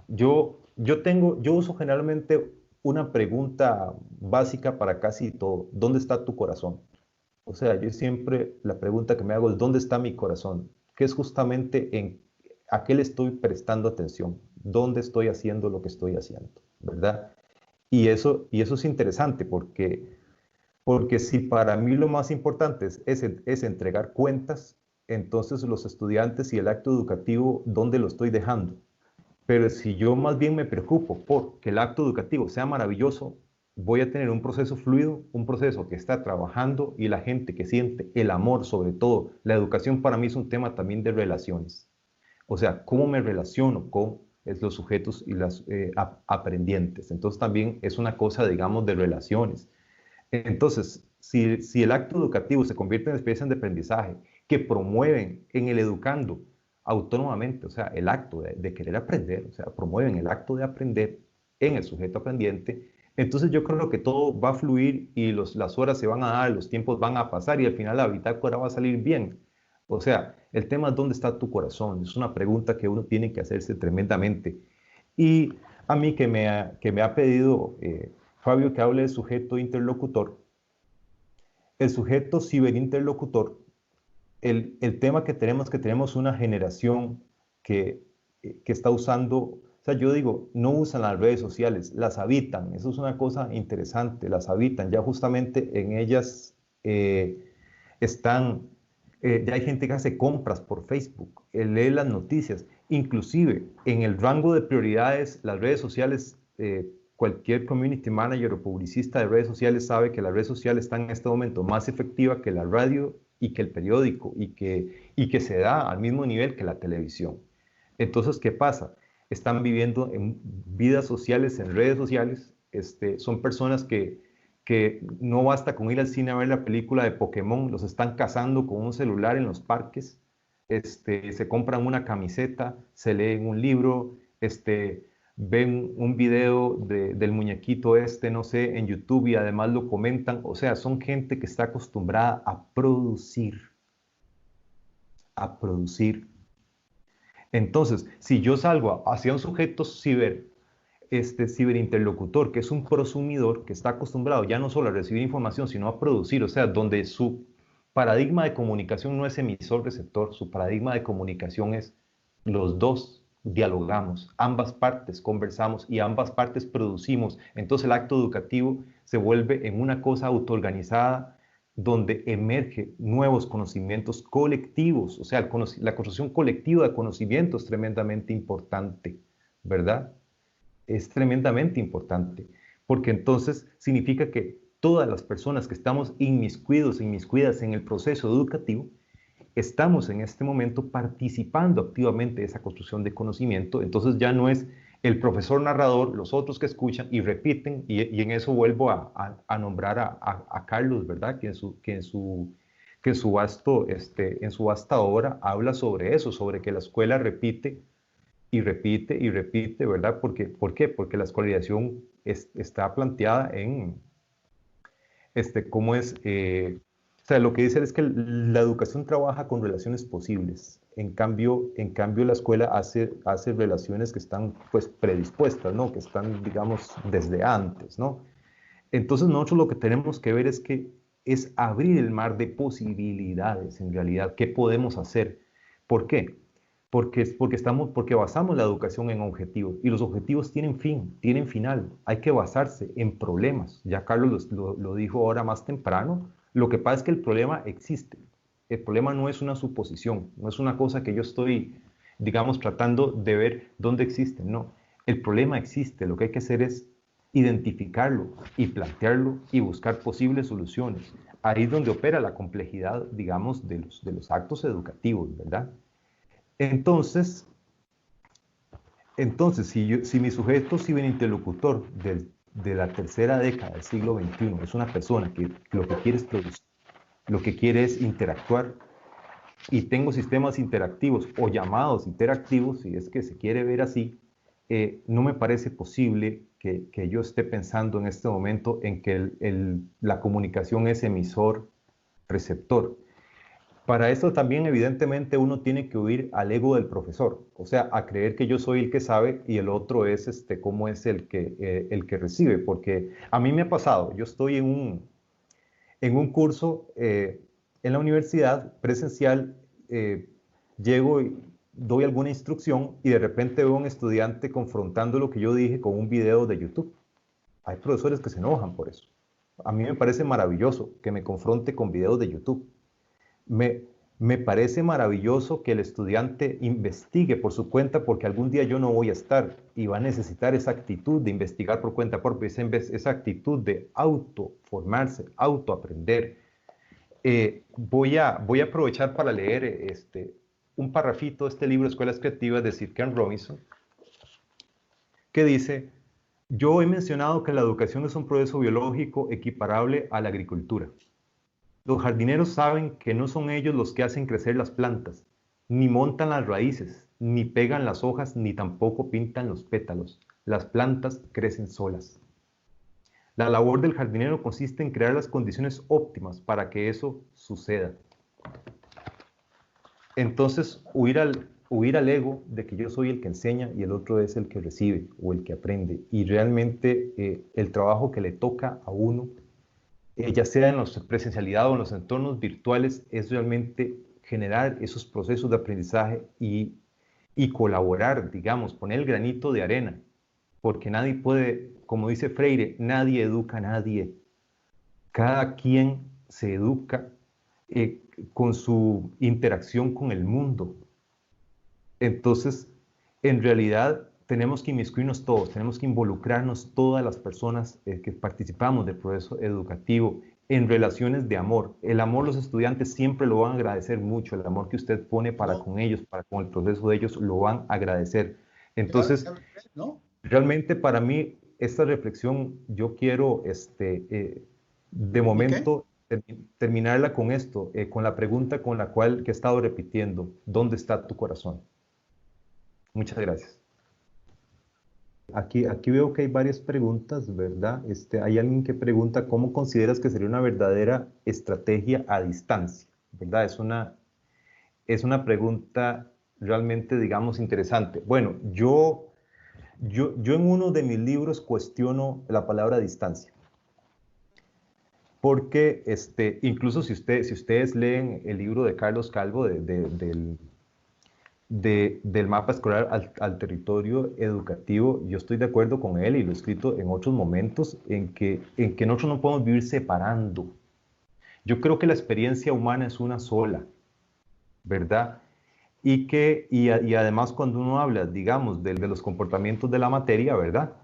Yo uso generalmente una pregunta básica para casi todo. ¿Dónde está tu corazón? O sea, yo siempre la pregunta que me hago es ¿dónde está mi corazón? Que es justamente a qué le estoy prestando atención, dónde estoy haciendo lo que estoy haciendo, ¿verdad? Y eso es interesante porque si para mí lo más importante es entregar cuentas, entonces los estudiantes y el acto educativo, ¿dónde lo estoy dejando? Pero si yo más bien me preocupo por que el acto educativo sea maravilloso, voy a tener un proceso fluido, un proceso que está trabajando y la gente que siente el amor, sobre todo. La educación para mí es un tema también de relaciones. O sea, cómo me relaciono con los sujetos y las aprendientes. Entonces también es una cosa, digamos, de relaciones. Entonces, si el acto educativo se convierte en experiencias de aprendizaje que promueven en el educando autónomamente, o sea, el acto de querer aprender, o sea, promueven el acto de aprender en el sujeto aprendiente, entonces yo creo que todo va a fluir y las horas se van a dar, los tiempos van a pasar y al final la bitácora va a salir bien. O sea, el tema es dónde está tu corazón, es una pregunta que uno tiene que hacerse tremendamente. Y a mí que me ha pedido Fabio que hable de sujeto interlocutor, el sujeto ciberinterlocutor, el tema que tenemos una generación que está usando, o sea, yo digo, no usan las redes sociales, las habitan, eso es una cosa interesante, las habitan, ya justamente en ellas están, ya hay gente que hace compras por Facebook, lee las noticias, inclusive en el rango de prioridades, las redes sociales, cualquier community manager o publicista de redes sociales sabe que las redes sociales están en este momento más efectiva que la radio y que el periódico y que se da al mismo nivel que la televisión. Entonces, ¿qué pasa? Están viviendo en vidas sociales, en redes sociales, son personas que no basta con ir al cine a ver la película de Pokémon, los están cazando con un celular en los parques, se compran una camiseta, se leen un libro, ven un video del muñequito no sé, en YouTube y además lo comentan. O sea, son gente que está acostumbrada a producir. A producir. Entonces, si yo salgo hacia un sujeto ciberinterlocutor, que es un prosumidor que está acostumbrado ya no solo a recibir información, sino a producir, o sea, donde su paradigma de comunicación no es emisor-receptor, su paradigma de comunicación es los dos dialogamos, ambas partes conversamos y ambas partes producimos. Entonces el acto educativo se vuelve en una cosa autoorganizada donde emerge nuevos conocimientos colectivos, o sea, la construcción colectiva de conocimiento es tremendamente importante, ¿verdad? Es tremendamente importante, porque entonces significa que todas las personas que estamos inmiscuidas en el proceso educativo, estamos en este momento participando activamente de esa construcción de conocimiento. Entonces ya no es el profesor narrador, los otros que escuchan y repiten, y en eso vuelvo a nombrar a Carlos, ¿verdad? Que en su vasta obra habla sobre eso, sobre que la escuela repite y repite y repite, ¿verdad? ¿Por qué? Porque la escolarización está planteada en, ¿cómo es? sea, lo que dice él es que la educación trabaja con relaciones posibles. En cambio la escuela hace relaciones que están pues predispuestas, ¿no? Que están, digamos, desde antes, ¿no? Entonces nosotros lo que tenemos que ver es abrir el mar de posibilidades en realidad. ¿Qué podemos hacer? ¿Por qué? Porque basamos la educación en objetivos y los objetivos tienen fin, tienen final. Hay que basarse en problemas. Ya Carlos lo dijo ahora más temprano. Lo que pasa es que el problema existe. El problema no es una suposición, no es una cosa que yo estoy, digamos, tratando de ver dónde existe. No, el problema existe. Lo que hay que hacer es identificarlo y plantearlo y buscar posibles soluciones. Ahí es donde opera la complejidad, digamos, de los actos educativos, ¿verdad? Entonces, si mi sujeto ciberinterlocutor de la tercera década del siglo XXI es una persona que lo que quiere es producir, lo que quiere es interactuar, y tengo sistemas interactivos o llamados interactivos, si es que se quiere ver así, no me parece posible que yo esté pensando en este momento en que la comunicación es emisor-receptor. Para esto también evidentemente uno tiene que huir al ego del profesor, o sea, a creer que yo soy el que sabe y el otro es cómo es el que recibe, porque a mí me ha pasado, yo estoy en un curso en la universidad presencial, llego y doy alguna instrucción y de repente veo a un estudiante confrontando lo que yo dije con un video de YouTube. Hay profesores que se enojan por eso. A mí me parece maravilloso que me confronte con videos de YouTube. Me parece maravilloso que el estudiante investigue por su cuenta, porque algún día yo no voy a estar y va a necesitar esa actitud de investigar por cuenta propia, esa actitud de autoformarse, autoaprender. Voy a aprovechar para leer un parrafito de este libro, Escuelas Creativas, de Sir Ken Robinson, que dice: yo he mencionado que la educación es un proceso biológico equiparable a la agricultura. Los jardineros saben que no son ellos los que hacen crecer las plantas, ni montan las raíces, ni pegan las hojas, ni tampoco pintan los pétalos. Las plantas crecen solas. La labor del jardinero consiste en crear las condiciones óptimas para que eso suceda. Entonces, huir al ego de que yo soy el que enseña y el otro es el que recibe o el que aprende. Y realmente el trabajo que le toca a uno, ya sea en la presencialidad o en los entornos virtuales, es realmente generar esos procesos de aprendizaje y colaborar, digamos, poner el granito de arena, porque nadie puede, como dice Freire, nadie educa a nadie. Cada quien se educa con su interacción con el mundo. Entonces, en realidad, tenemos que inmiscuirnos todos, tenemos que involucrarnos todas las personas que participamos del proceso educativo en relaciones de amor. El amor los estudiantes siempre lo van a agradecer mucho, el amor que usted pone para con ellos, para con el proceso de ellos, lo van a agradecer. Entonces, realmente para mí, esta reflexión, yo quiero, de momento, terminarla con esto, con la pregunta con la cual que he estado repitiendo: ¿dónde está tu corazón? Muchas gracias. Aquí veo que hay varias preguntas, ¿verdad? Hay alguien que pregunta: ¿cómo consideras que sería una verdadera estrategia a distancia? ¿Verdad? Es una pregunta realmente, digamos, interesante. Bueno, yo en uno de mis libros cuestiono la palabra distancia. Porque incluso si ustedes leen el libro de Carlos Calvo del mapa escolar al territorio educativo, yo estoy de acuerdo con él y lo he escrito en otros momentos, en que nosotros no podemos vivir separando. Yo creo que la experiencia humana es una sola, ¿verdad? Y además, cuando uno habla, digamos, de los comportamientos de la materia, ¿verdad?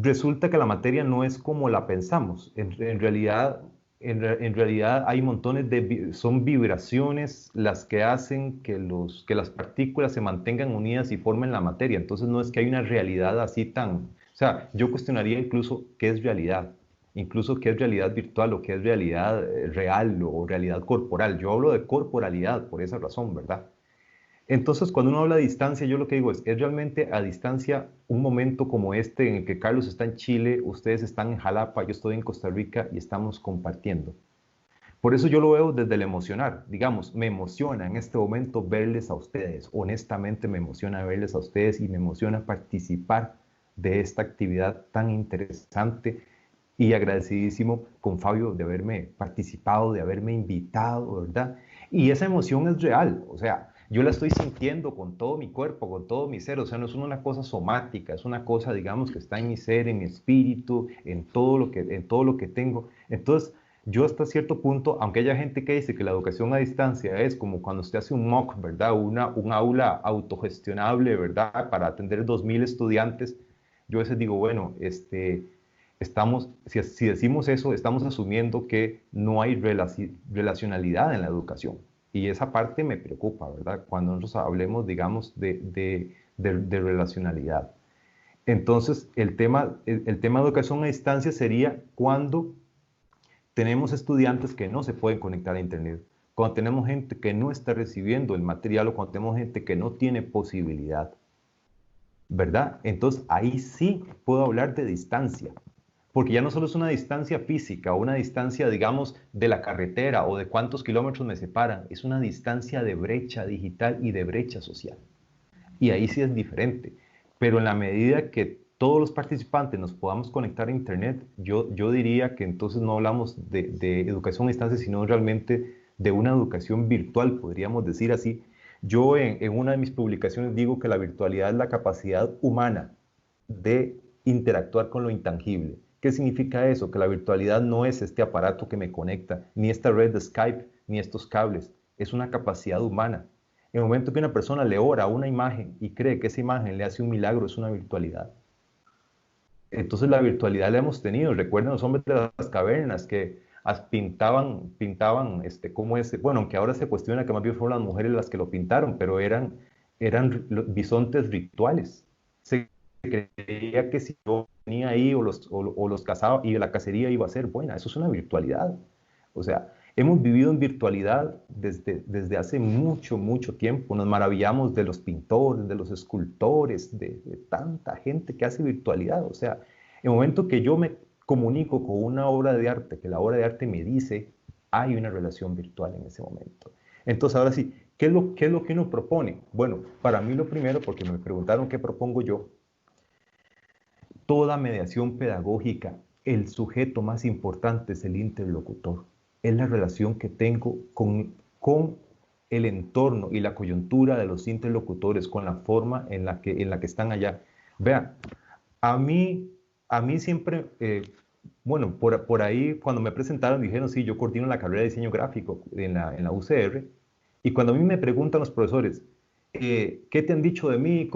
Resulta que la materia no es como la pensamos. En realidad hay montones son vibraciones las que hacen que las partículas se mantengan unidas y formen la materia. Entonces no es que hay una realidad así tan... O sea, yo cuestionaría incluso qué es realidad, incluso qué es realidad virtual o qué es realidad real o realidad corporal. Yo hablo de corporalidad por esa razón, ¿verdad? Entonces, cuando uno habla de distancia, yo lo que digo es realmente a distancia un momento como este en el que Carlos está en Chile, ustedes están en Jalapa, yo estoy en Costa Rica y estamos compartiendo. Por eso yo lo veo desde el emocionar. Digamos, me emociona en este momento verles a ustedes. Honestamente me emociona verles a ustedes y me emociona participar de esta actividad tan interesante, y agradecidísimo con Fabio de haberme participado, de haberme invitado, ¿verdad? Y esa emoción es real, o sea, yo la estoy sintiendo con todo mi cuerpo, con todo mi ser, o sea, no es una cosa somática, es una cosa, digamos, que está en mi ser, en mi espíritu, en todo lo que tengo. Entonces, yo hasta cierto punto, aunque haya gente que dice que la educación a distancia es como cuando usted hace un MOOC, ¿verdad? Un aula autogestionable, ¿verdad? Para atender 2000 estudiantes, yo a veces digo, bueno, si decimos eso, estamos asumiendo que no hay relacionalidad en la educación. Y esa parte me preocupa, ¿verdad? Cuando nosotros hablemos, digamos, de relacionalidad. Entonces, el tema de educación a distancia sería cuando tenemos estudiantes que no se pueden conectar a Internet, cuando tenemos gente que no está recibiendo el material o cuando tenemos gente que no tiene posibilidad, ¿verdad? Entonces, ahí sí puedo hablar de distancia. Porque ya no solo es una distancia física o una distancia, digamos, de la carretera o de cuántos kilómetros me separan, es una distancia de brecha digital y de brecha social. Y ahí sí es diferente. Pero en la medida que todos los participantes nos podamos conectar a Internet, yo diría que entonces no hablamos de educación a distancia, sino realmente de una educación virtual, podríamos decir así. Yo en una de mis publicaciones digo que la virtualidad es la capacidad humana de interactuar con lo intangible. ¿Qué significa eso? Que la virtualidad no es este aparato que me conecta, ni esta red de Skype, ni estos cables. Es una capacidad humana. En el momento que una persona le ora a una imagen y cree que esa imagen le hace un milagro, es una virtualidad. Entonces la virtualidad la hemos tenido. Recuerden los hombres de las cavernas que pintaban cómo es, bueno, aunque ahora se cuestiona que más bien fueron las mujeres las que lo pintaron, pero eran bisontes rituales. Se creía que si yo venía ahí o los cazaba y la cacería iba a ser buena. Eso es una virtualidad. O sea, hemos vivido en virtualidad desde hace mucho, mucho tiempo. Nos maravillamos de los pintores, de los escultores, de tanta gente que hace virtualidad. O sea, en el momento que yo me comunico con una obra de arte, que la obra de arte me dice, hay una relación virtual en ese momento. Entonces, ahora sí, ¿qué es lo que uno propone? Bueno, para mí lo primero, porque me preguntaron qué propongo yo, toda mediación pedagógica, el sujeto más importante es el interlocutor. Es la relación que tengo con el entorno y la coyuntura de los interlocutores, con la forma en la que están allá. Vean, a mí siempre, bueno, por ahí cuando me presentaron dijeron, sí, yo coordino la carrera de diseño gráfico en la UCR, y cuando a mí me preguntan los profesores, ¿qué te han dicho de mí?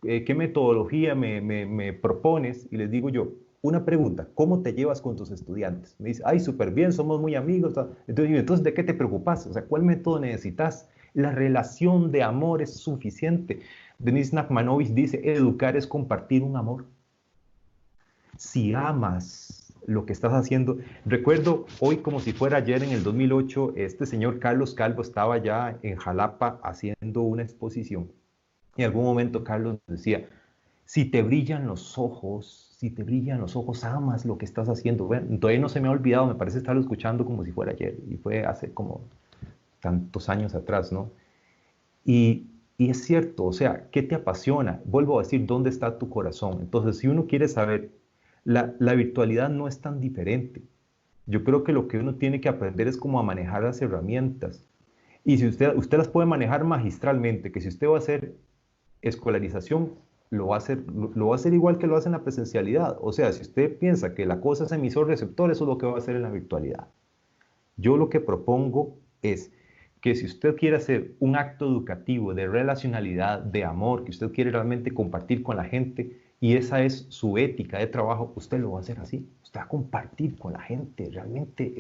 ¿Qué metodología me propones? Y les digo yo, una pregunta, ¿cómo te llevas con tus estudiantes? Me dice, ay, súper bien, somos muy amigos. Entonces, ¿de qué te preocupas? O sea, ¿cuál método necesitas? La relación de amor es suficiente. Denis Nachmanovich dice, educar es compartir un amor. Si amas lo que estás haciendo, recuerdo hoy como si fuera ayer en el 2008, este señor Carlos Calvo estaba ya en Jalapa haciendo una exposición. Y en algún momento Carlos decía, si te brillan los ojos, amas lo que estás haciendo. Bueno, todavía no se me ha olvidado, me parece estarlo escuchando como si fuera ayer, y fue hace como tantos años atrás, ¿no? Y es cierto, o sea, ¿qué te apasiona? Vuelvo a decir, ¿dónde está tu corazón? Entonces, si uno quiere saber, la virtualidad no es tan diferente. Yo creo que lo que uno tiene que aprender es cómo a manejar las herramientas. Y si usted las puede manejar magistralmente, que si usted va a hacer escolarización, lo va a hacer igual que lo hace en la presencialidad. O sea, si usted piensa que la cosa es emisor-receptor, eso es lo que va a hacer en la virtualidad. Yo lo que propongo es que si usted quiere hacer un acto educativo de relacionalidad, de amor, que usted quiere realmente compartir con la gente, y esa es su ética de trabajo, usted lo va a hacer así. Usted va a compartir con la gente realmente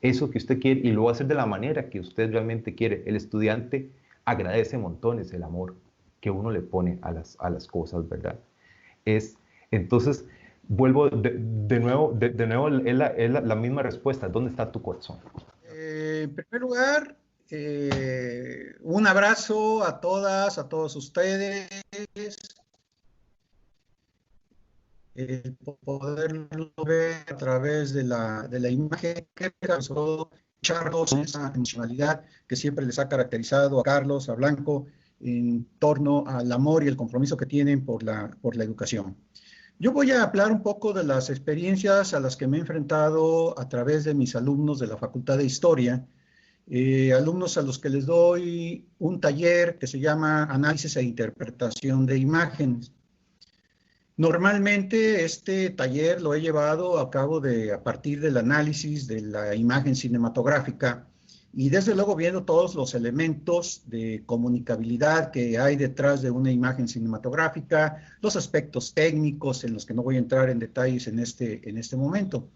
eso que usted quiere y lo va a hacer de la manera que usted realmente quiere. El estudiante agradece montones el amor que uno le pone a las cosas, ¿verdad? Entonces, vuelvo de nuevo, es la misma respuesta. ¿Dónde está tu corazón? En primer lugar, un abrazo a todas, a todos ustedes. poderlo ver a través de la imagen, que causó Charlos, esa emocionalidad que siempre les ha caracterizado a Carlos, a Blanco, en torno al amor y el compromiso que tienen por la educación. Yo voy a hablar un poco de las experiencias a las que me he enfrentado a través de mis alumnos de la Facultad de Historia, alumnos a los que les doy un taller que se llama Análisis e Interpretación de Imágenes. Normalmente este taller lo he llevado a cabo a partir del análisis de la imagen cinematográfica y desde luego viendo todos los elementos de comunicabilidad que hay detrás de una imagen cinematográfica, los aspectos técnicos en los que no voy a entrar en detalles en este momento.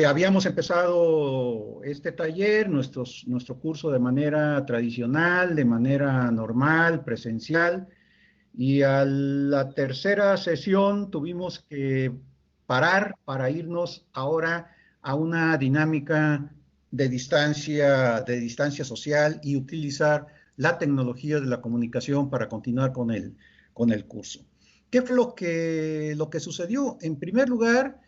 Habíamos empezado este taller, nuestro curso de manera tradicional, de manera normal, presencial, y a la tercera sesión tuvimos que parar para irnos ahora a una dinámica de distancia social y utilizar la tecnología de la comunicación para continuar con el curso. ¿Qué fue lo que sucedió? En primer lugar,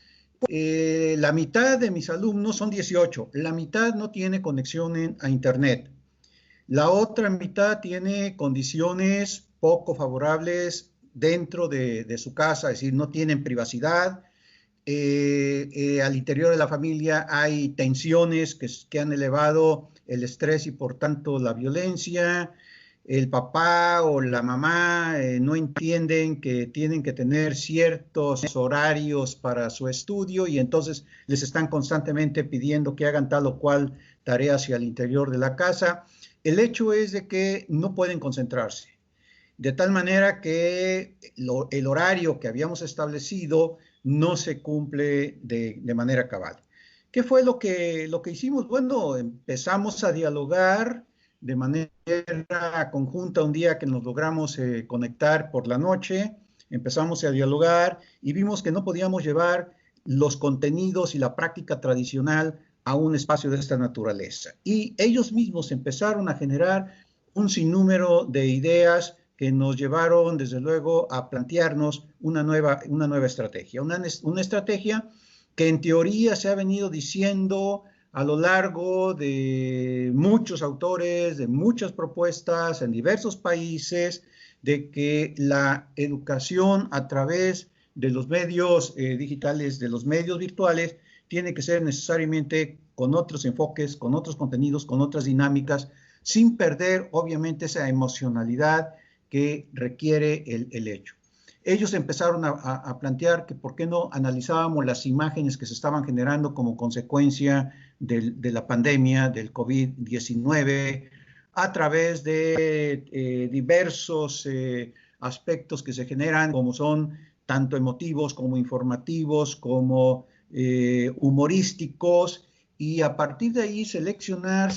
la mitad de mis alumnos, son 18, la mitad no tiene conexión a Internet. La otra mitad tiene condiciones poco favorables dentro de su casa, es decir, no tienen privacidad. Al interior de la familia hay tensiones que han elevado el estrés y por tanto la violencia. El papá o la mamá no entienden que tienen que tener ciertos horarios para su estudio y entonces les están constantemente pidiendo que hagan tal o cual tarea hacia el interior de la casa. El hecho es de que no pueden concentrarse, de tal manera que el horario que habíamos establecido no se cumple de manera cabal. ¿Qué fue lo que hicimos? Bueno, empezamos a dialogar de manera conjunta un día que nos logramos conectar por la noche, empezamos a dialogar y vimos que no podíamos llevar los contenidos y la práctica tradicional a un espacio de esta naturaleza. Y ellos mismos empezaron a generar un sinnúmero de ideas que nos llevaron, desde luego, a plantearnos una nueva estrategia. Una estrategia que en teoría se ha venido diciendo a lo largo de muchos autores, de muchas propuestas en diversos países, de que la educación a través de los medios digitales, de los medios virtuales, tiene que ser necesariamente con otros enfoques, con otros contenidos, con otras dinámicas, sin perder, obviamente, esa emocionalidad que requiere el hecho. Ellos empezaron a plantear que por qué no analizábamos las imágenes que se estaban generando como consecuencia de la pandemia, del COVID-19, a través de diversos aspectos que se generan, como son tanto emotivos como informativos, como humorísticos, y a partir de ahí se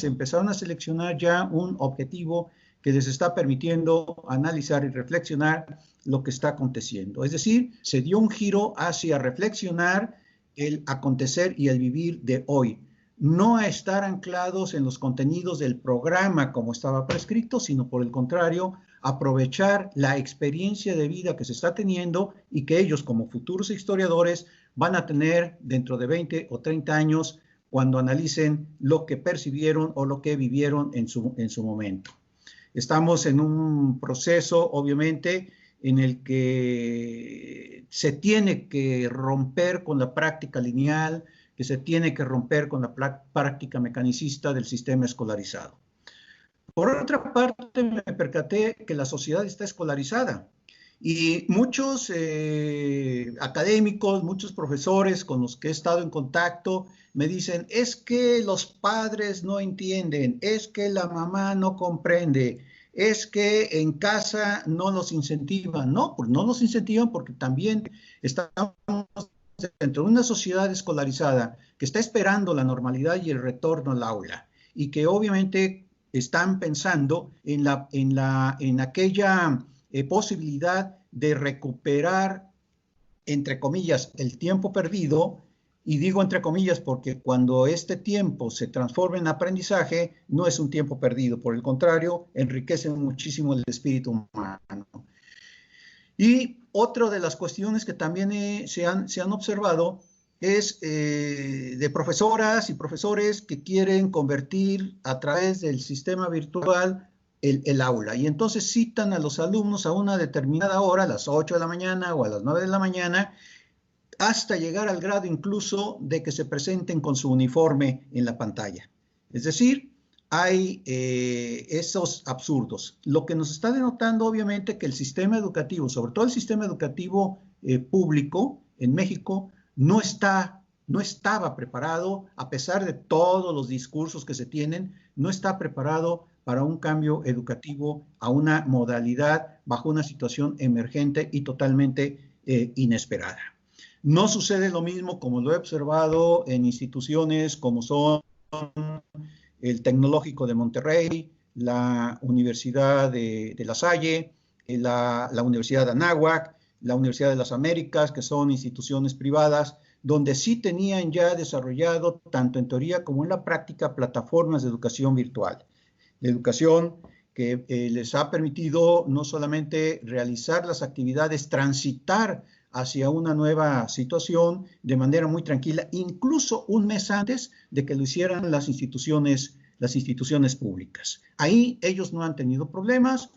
empezaron a seleccionar ya un objetivo que les está permitiendo analizar y reflexionar lo que está aconteciendo. Es decir, se dio un giro hacia reflexionar el acontecer y el vivir de hoy. No a estar anclados en los contenidos del programa como estaba prescrito, sino por el contrario, aprovechar la experiencia de vida que se está teniendo y que ellos como futuros historiadores van a tener dentro de 20 o 30 años cuando analicen lo que percibieron o lo que vivieron en su momento. Estamos en un proceso, obviamente, en el que se tiene que romper con la práctica lineal, que se tiene que romper con la práctica mecanicista del sistema escolarizado. Por otra parte, me percaté que la sociedad está escolarizada y muchos académicos, muchos profesores con los que he estado en contacto me dicen, es que los padres no entienden, es que la mamá no comprende, es que en casa no los incentivan. No, pues no los incentivan porque también estamos dentro de una sociedad escolarizada que está esperando la normalidad y el retorno al aula y que obviamente están pensando en aquella posibilidad de recuperar, entre comillas, el tiempo perdido. Y digo entre comillas porque cuando este tiempo se transforma en aprendizaje, no es un tiempo perdido, por el contrario, enriquece muchísimo el espíritu humano. Y otra de las cuestiones que también se han observado es de profesoras y profesores que quieren convertir a través del sistema virtual el aula. Y entonces citan a los alumnos a una determinada hora, a las 8 de la mañana o a las 9 de la mañana, hasta llegar al grado incluso de que se presenten con su uniforme en la pantalla. Es decir, hay esos absurdos. Lo que nos está denotando, obviamente, que el sistema educativo, sobre todo el sistema educativo público en México, no estaba preparado, a pesar de todos los discursos que se tienen, no está preparado para un cambio educativo a una modalidad bajo una situación emergente y totalmente inesperada. No sucede lo mismo, como lo he observado en instituciones como son el Tecnológico de Monterrey, la Universidad de La Salle, la Universidad de Anáhuac, la Universidad de las Américas, que son instituciones privadas, donde sí tenían ya desarrollado, tanto en teoría como en la práctica, plataformas de educación virtual. De educación que les ha permitido no solamente realizar las actividades, transitar hacia una nueva situación de manera muy tranquila, incluso un mes antes de que lo hicieran las instituciones públicas. Ahí ellos no han tenido problemas,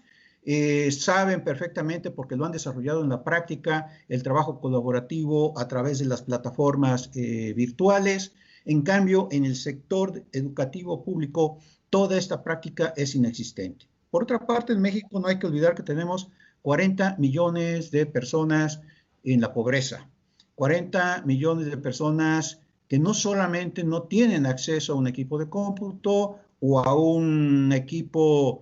saben perfectamente, porque lo han desarrollado en la práctica, el trabajo colaborativo a través de las plataformas virtuales. En cambio, en el sector educativo público, toda esta práctica es inexistente. Por otra parte, en México no hay que olvidar que tenemos 40 millones de personas en la pobreza, 40 millones de personas que no solamente no tienen acceso a un equipo de cómputo o a un equipo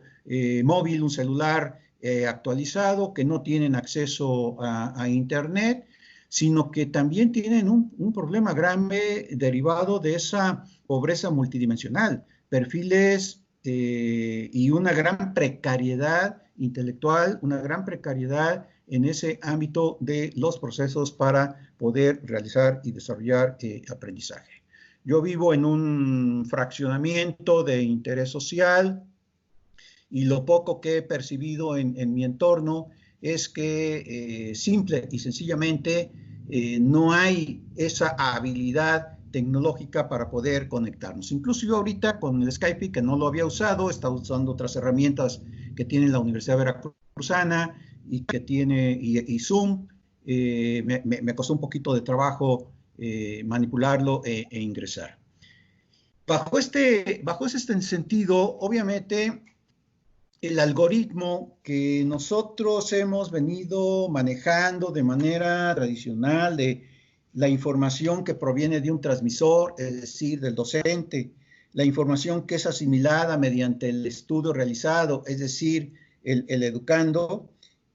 móvil, un celular actualizado, que no tienen acceso a Internet, sino que también tienen un problema grave derivado de esa pobreza multidimensional, perfiles y una gran precariedad intelectual, una gran precariedad en ese ámbito de los procesos para poder realizar y desarrollar aprendizaje. Yo vivo en un fraccionamiento de interés social y lo poco que he percibido en mi entorno es que simple y sencillamente no hay esa habilidad tecnológica para poder conectarnos. Incluso yo ahorita con el Skype, que no lo había usado, he estado usando otras herramientas que tiene la Universidad Veracruzana y que tiene y Zoom. Me costó un poquito de trabajo manipularlo e ingresar. Bajo este sentido, obviamente, el algoritmo que nosotros hemos venido manejando de manera tradicional, de la información que proviene de un transmisor, es decir, del docente, la información que es asimilada mediante el estudio realizado, es decir, el educando,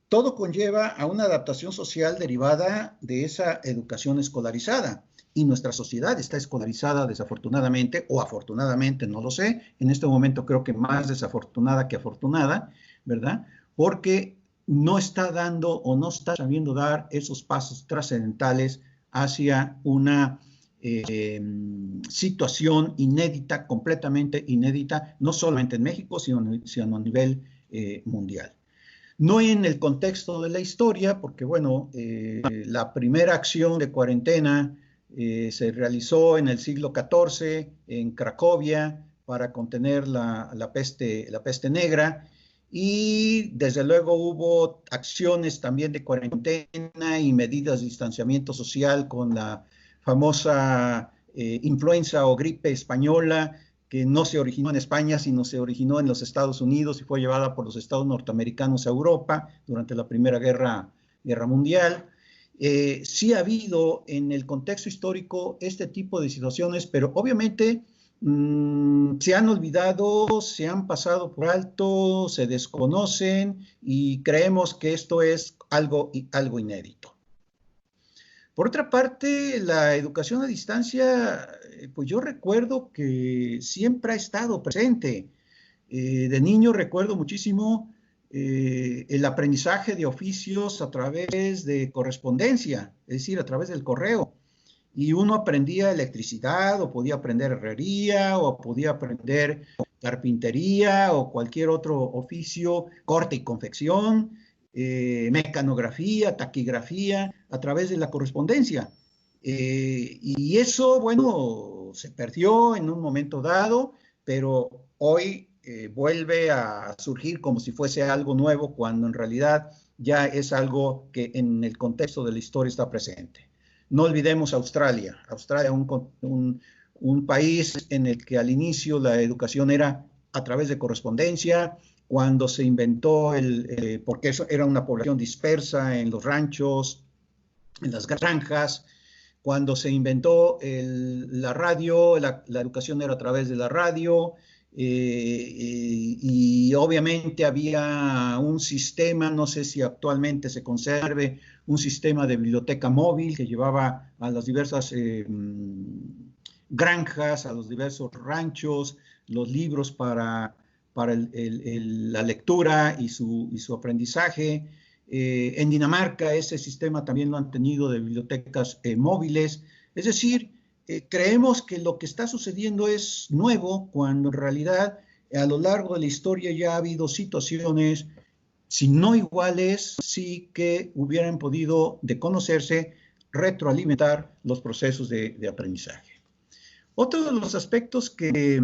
todo conlleva a una adaptación social derivada de esa educación escolarizada. Y nuestra sociedad está escolarizada desafortunadamente, o afortunadamente, no lo sé. En este momento creo que más desafortunada que afortunada, ¿verdad? Porque no está dando o no está sabiendo dar esos pasos trascendentales hacia una situación inédita, completamente inédita, no solamente en México, sino a nivel mundial. No en el contexto de la historia, porque bueno, la primera acción de cuarentena se realizó en el siglo XIV en Cracovia para contener la peste negra, y desde luego hubo acciones también de cuarentena y medidas de distanciamiento social con la famosa influenza o gripe española, que no se originó en España, sino se originó en los Estados Unidos y fue llevada por los estados norteamericanos a Europa durante la Primera Guerra Mundial. Sí ha habido en el contexto histórico este tipo de situaciones, pero obviamente se han olvidado, se han pasado por alto, se desconocen y creemos que esto es algo inédito. Por otra parte, la educación a distancia, pues yo recuerdo que siempre ha estado presente. De niño recuerdo muchísimo el aprendizaje de oficios a través de correspondencia, es decir, a través del correo. Y uno aprendía electricidad, o podía aprender herrería, o podía aprender carpintería, o cualquier otro oficio, corte y confección. mecanografía, taquigrafía, a través de la correspondencia. Y eso, bueno, se perdió en un momento dado, pero hoy vuelve a surgir como si fuese algo nuevo, cuando en realidad ya es algo que en el contexto de la historia está presente. No olvidemos Australia. Australia, un país en el que al inicio la educación era a través de correspondencia, cuando se inventó porque eso era una población dispersa en los ranchos, en las granjas, cuando se inventó la radio, la educación era a través de la radio, y obviamente había un sistema, no sé si actualmente se conserve, un sistema de biblioteca móvil que llevaba a las diversas granjas, a los diversos ranchos, los libros para la lectura y su aprendizaje. En Dinamarca ese sistema también lo han tenido de bibliotecas móviles. Es decir, creemos que lo que está sucediendo es nuevo, cuando en realidad a lo largo de la historia ya ha habido situaciones, si no iguales, sí que hubieran podido, de conocerse, retroalimentar los procesos de aprendizaje. Otro de los aspectos que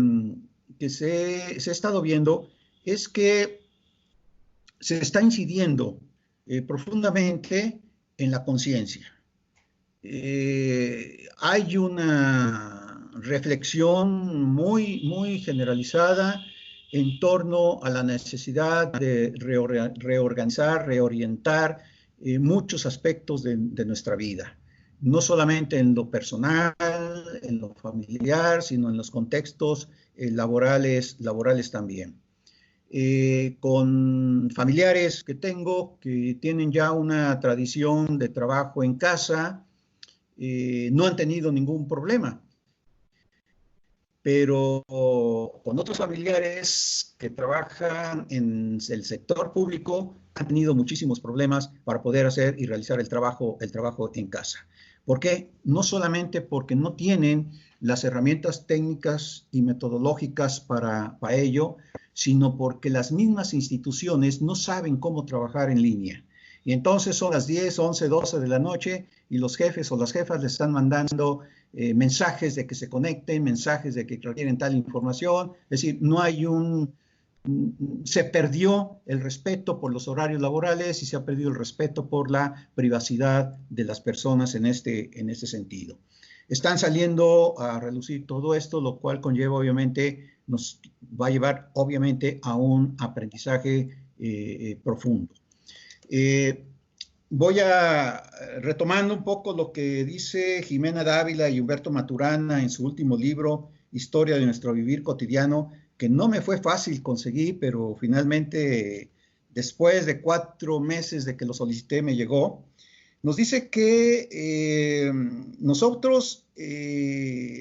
se ha estado viendo es que se está incidiendo profundamente en la conciencia. Hay una reflexión muy generalizada en torno a la necesidad de reorganizar, reorientar muchos aspectos de nuestra vida, no solamente en lo personal, en lo familiar, sino en los contextos laborales también. Con familiares que tengo que tienen ya una tradición de trabajo en casa, no han tenido ningún problema. Pero con otros familiares que trabajan en el sector público han tenido muchísimos problemas para poder hacer y realizar el trabajo en casa. ¿Por qué? No solamente porque no tienen las herramientas técnicas y metodológicas para ello, sino porque las mismas instituciones no saben cómo trabajar en línea. Y entonces son las 10, 11, 12 de la noche y los jefes o las jefas les están mandando mensajes de que se conecten, mensajes de que requieren tal información. Es decir, no hay se perdió el respeto por los horarios laborales y se ha perdido el respeto por la privacidad de las personas en este sentido. Están saliendo a relucir todo esto, lo cual conlleva, obviamente, nos va a llevar, obviamente, a un aprendizaje profundo. Voy retomando un poco lo que dice Jimena Dávila y Humberto Maturana en su último libro, Historia de nuestro vivir cotidiano, que no me fue fácil conseguir, pero finalmente, después de 4 meses de que lo solicité, me llegó. Nos dice que nosotros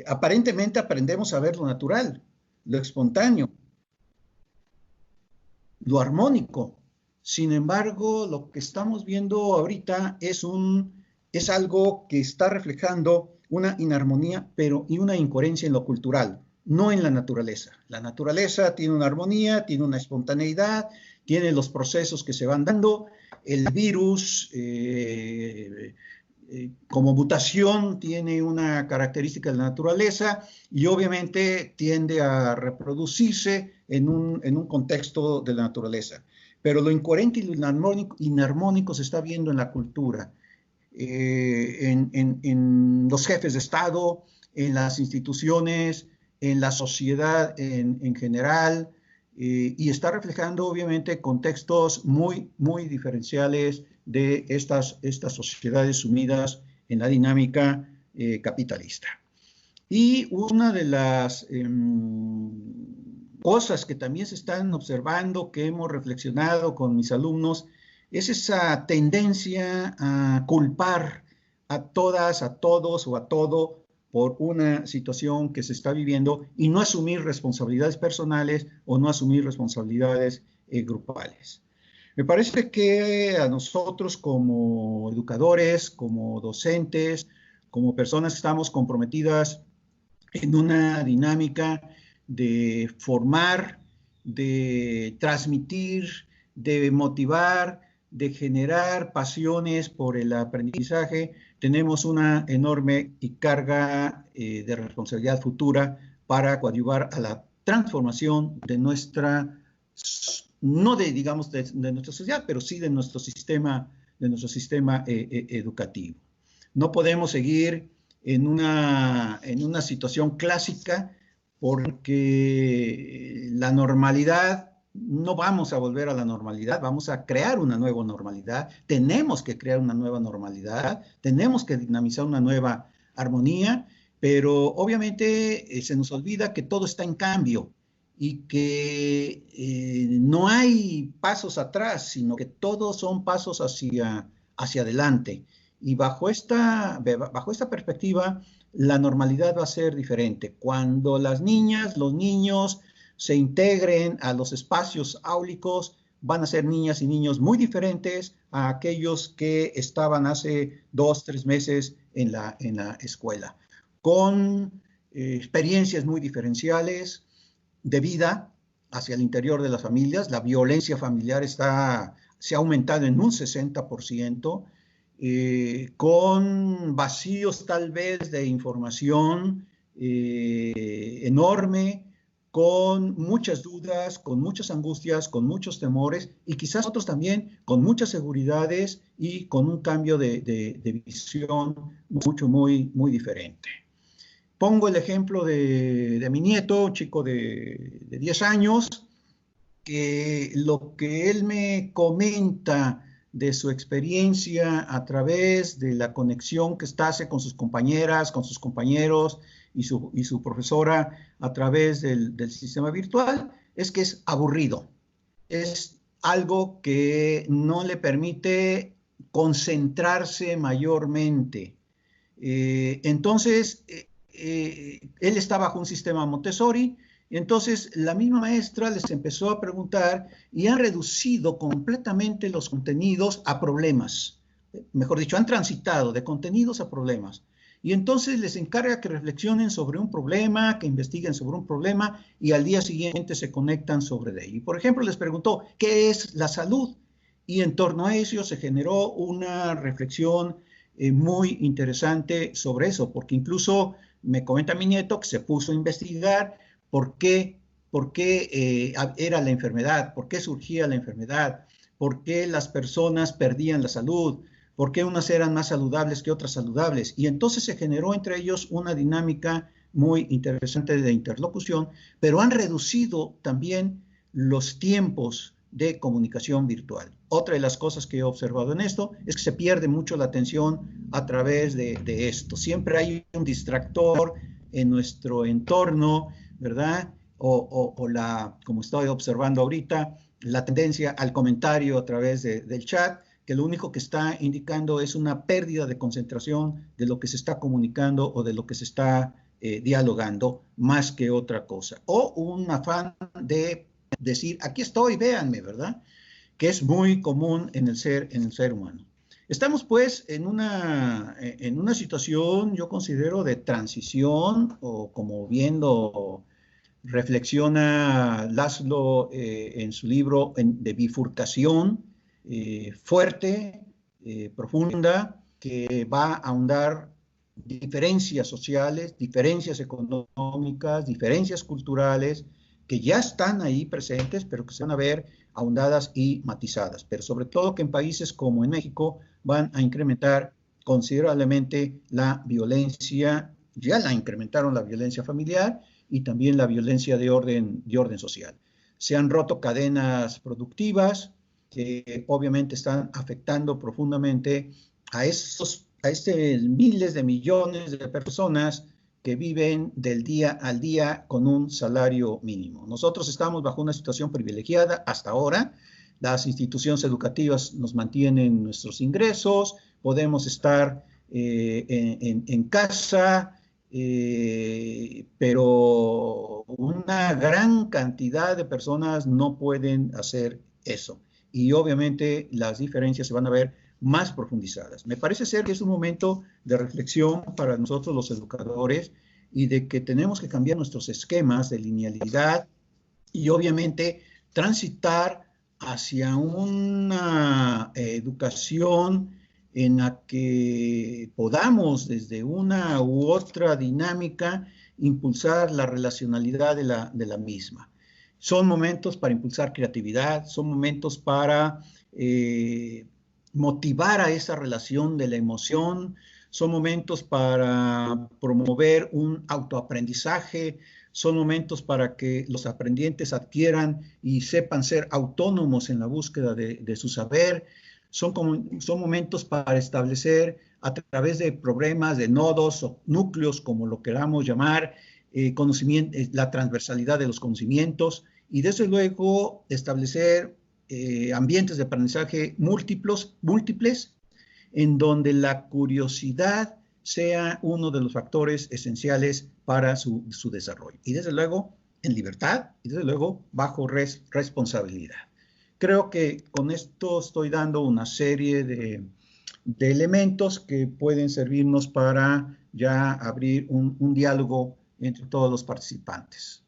aparentemente aprendemos a ver lo natural, lo espontáneo, lo armónico. Sin embargo, lo que estamos viendo ahorita es algo que está reflejando una inarmonía, y una incoherencia en lo cultural, no en la naturaleza. La naturaleza tiene una armonía, tiene una espontaneidad, tiene los procesos que se van dando. El virus, como mutación, tiene una característica de la naturaleza y obviamente tiende a reproducirse en un contexto de la naturaleza. Pero lo incoherente y lo inarmónico se está viendo en la cultura, en los jefes de Estado, en las instituciones, en la sociedad en general, y está reflejando obviamente contextos muy diferenciales de estas sociedades sumidas en la dinámica capitalista. Y una de las cosas que también se están observando, que hemos reflexionado con mis alumnos, es esa tendencia a culpar a todas, a todos o a todo por una situación que se está viviendo y no asumir responsabilidades personales o no asumir responsabilidades grupales. Me parece que a nosotros como educadores, como docentes, como personas que estamos comprometidas en una dinámica de formar, de transmitir, de motivar, de generar pasiones por el aprendizaje, tenemos una enorme carga de responsabilidad futura para coadyuvar a la transformación de nuestra, no de, digamos, de nuestra sociedad, pero sí de nuestro sistema educativo. No podemos seguir en una situación clásica porque la normalidad, no vamos a volver a la normalidad, vamos a crear una nueva normalidad, tenemos que crear una nueva normalidad, tenemos que dinamizar una nueva armonía, pero obviamente se nos olvida que todo está en cambio y que no hay pasos atrás, sino que todos son pasos hacia adelante. Y bajo esta perspectiva, la normalidad va a ser diferente. Cuando las niñas, los niños se integren a los espacios áulicos, van a ser niñas y niños muy diferentes a aquellos que estaban hace 2, 3 meses en la escuela, con experiencias muy diferenciales de vida hacia el interior de las familias. La violencia familiar se ha aumentado en un 60%, con vacíos tal vez de información enorme, con muchas dudas, con muchas angustias, con muchos temores y quizás otros también con muchas seguridades y con un cambio de visión muy diferente. Pongo el ejemplo de mi nieto, un chico de 10 años, que lo que él me comenta de su experiencia a través de la conexión que hace con sus compañeras, con sus compañeros y su profesora a través del sistema virtual, es que es aburrido. Es algo que no le permite concentrarse mayormente. Entonces, él está bajo un sistema Montessori. Entonces, la misma maestra les empezó a preguntar y han reducido completamente los contenidos a problemas. Mejor dicho, han transitado de contenidos a problemas. Y entonces les encarga que reflexionen sobre un problema, que investiguen sobre un problema y al día siguiente se conectan sobre ello. Y por ejemplo, les preguntó, ¿qué es la salud? Y en torno a eso se generó una reflexión muy interesante sobre eso, porque incluso me comenta mi nieto que se puso a investigar por qué era la enfermedad, por qué surgía la enfermedad, por qué las personas perdían la salud, por qué unas eran más saludables que otras saludables. Y entonces se generó entre ellos una dinámica muy interesante de interlocución, pero han reducido también los tiempos de comunicación virtual. Otra de las cosas que he observado en esto es que se pierde mucho la atención a través de esto. Siempre hay un distractor en nuestro entorno, ¿verdad? Como estoy observando ahorita, la tendencia al comentario a través del chat, que lo único que está indicando es una pérdida de concentración de lo que se está comunicando o de lo que se está dialogando, más que otra cosa. O un afán de decir, aquí estoy, véanme, ¿verdad? Que es muy común en el ser humano. Estamos pues en una situación, yo considero, de transición, o como viendo reflexiona Laszlo en su libro de bifurcación fuerte, profunda, que va a ahondar diferencias sociales, diferencias económicas, diferencias culturales, que ya están ahí presentes, pero que se van a ver ahondadas y matizadas. Pero sobre todo que en países como en México van a incrementar considerablemente la violencia, ya la incrementaron la violencia familiar y también la violencia de orden social. Se han roto cadenas productivas que obviamente están afectando profundamente a miles de millones de personas que viven del día al día con un salario mínimo. Nosotros estamos bajo una situación privilegiada hasta ahora. Las instituciones educativas nos mantienen nuestros ingresos, podemos estar en casa, pero una gran cantidad de personas no pueden hacer eso. Y obviamente las diferencias se van a ver más profundizadas. Me parece ser que es un momento de reflexión para nosotros los educadores y de que tenemos que cambiar nuestros esquemas de linealidad y obviamente transitar hacia una educación en la que podamos desde una u otra dinámica impulsar la relacionalidad de la misma. Son momentos para impulsar creatividad, son momentos para motivar a esa relación de la emoción, son momentos para promover un autoaprendizaje, son momentos para que los aprendientes adquieran y sepan ser autónomos en la búsqueda de su saber, son momentos para establecer a través de problemas, de nodos o núcleos, como lo queramos llamar, la transversalidad de los conocimientos y desde luego establecer ambientes de aprendizaje múltiples en donde la curiosidad sea uno de los factores esenciales para su desarrollo. Y desde luego en libertad y desde luego bajo responsabilidad. Creo que con esto estoy dando una serie de elementos que pueden servirnos para ya abrir un diálogo entre todos los participantes.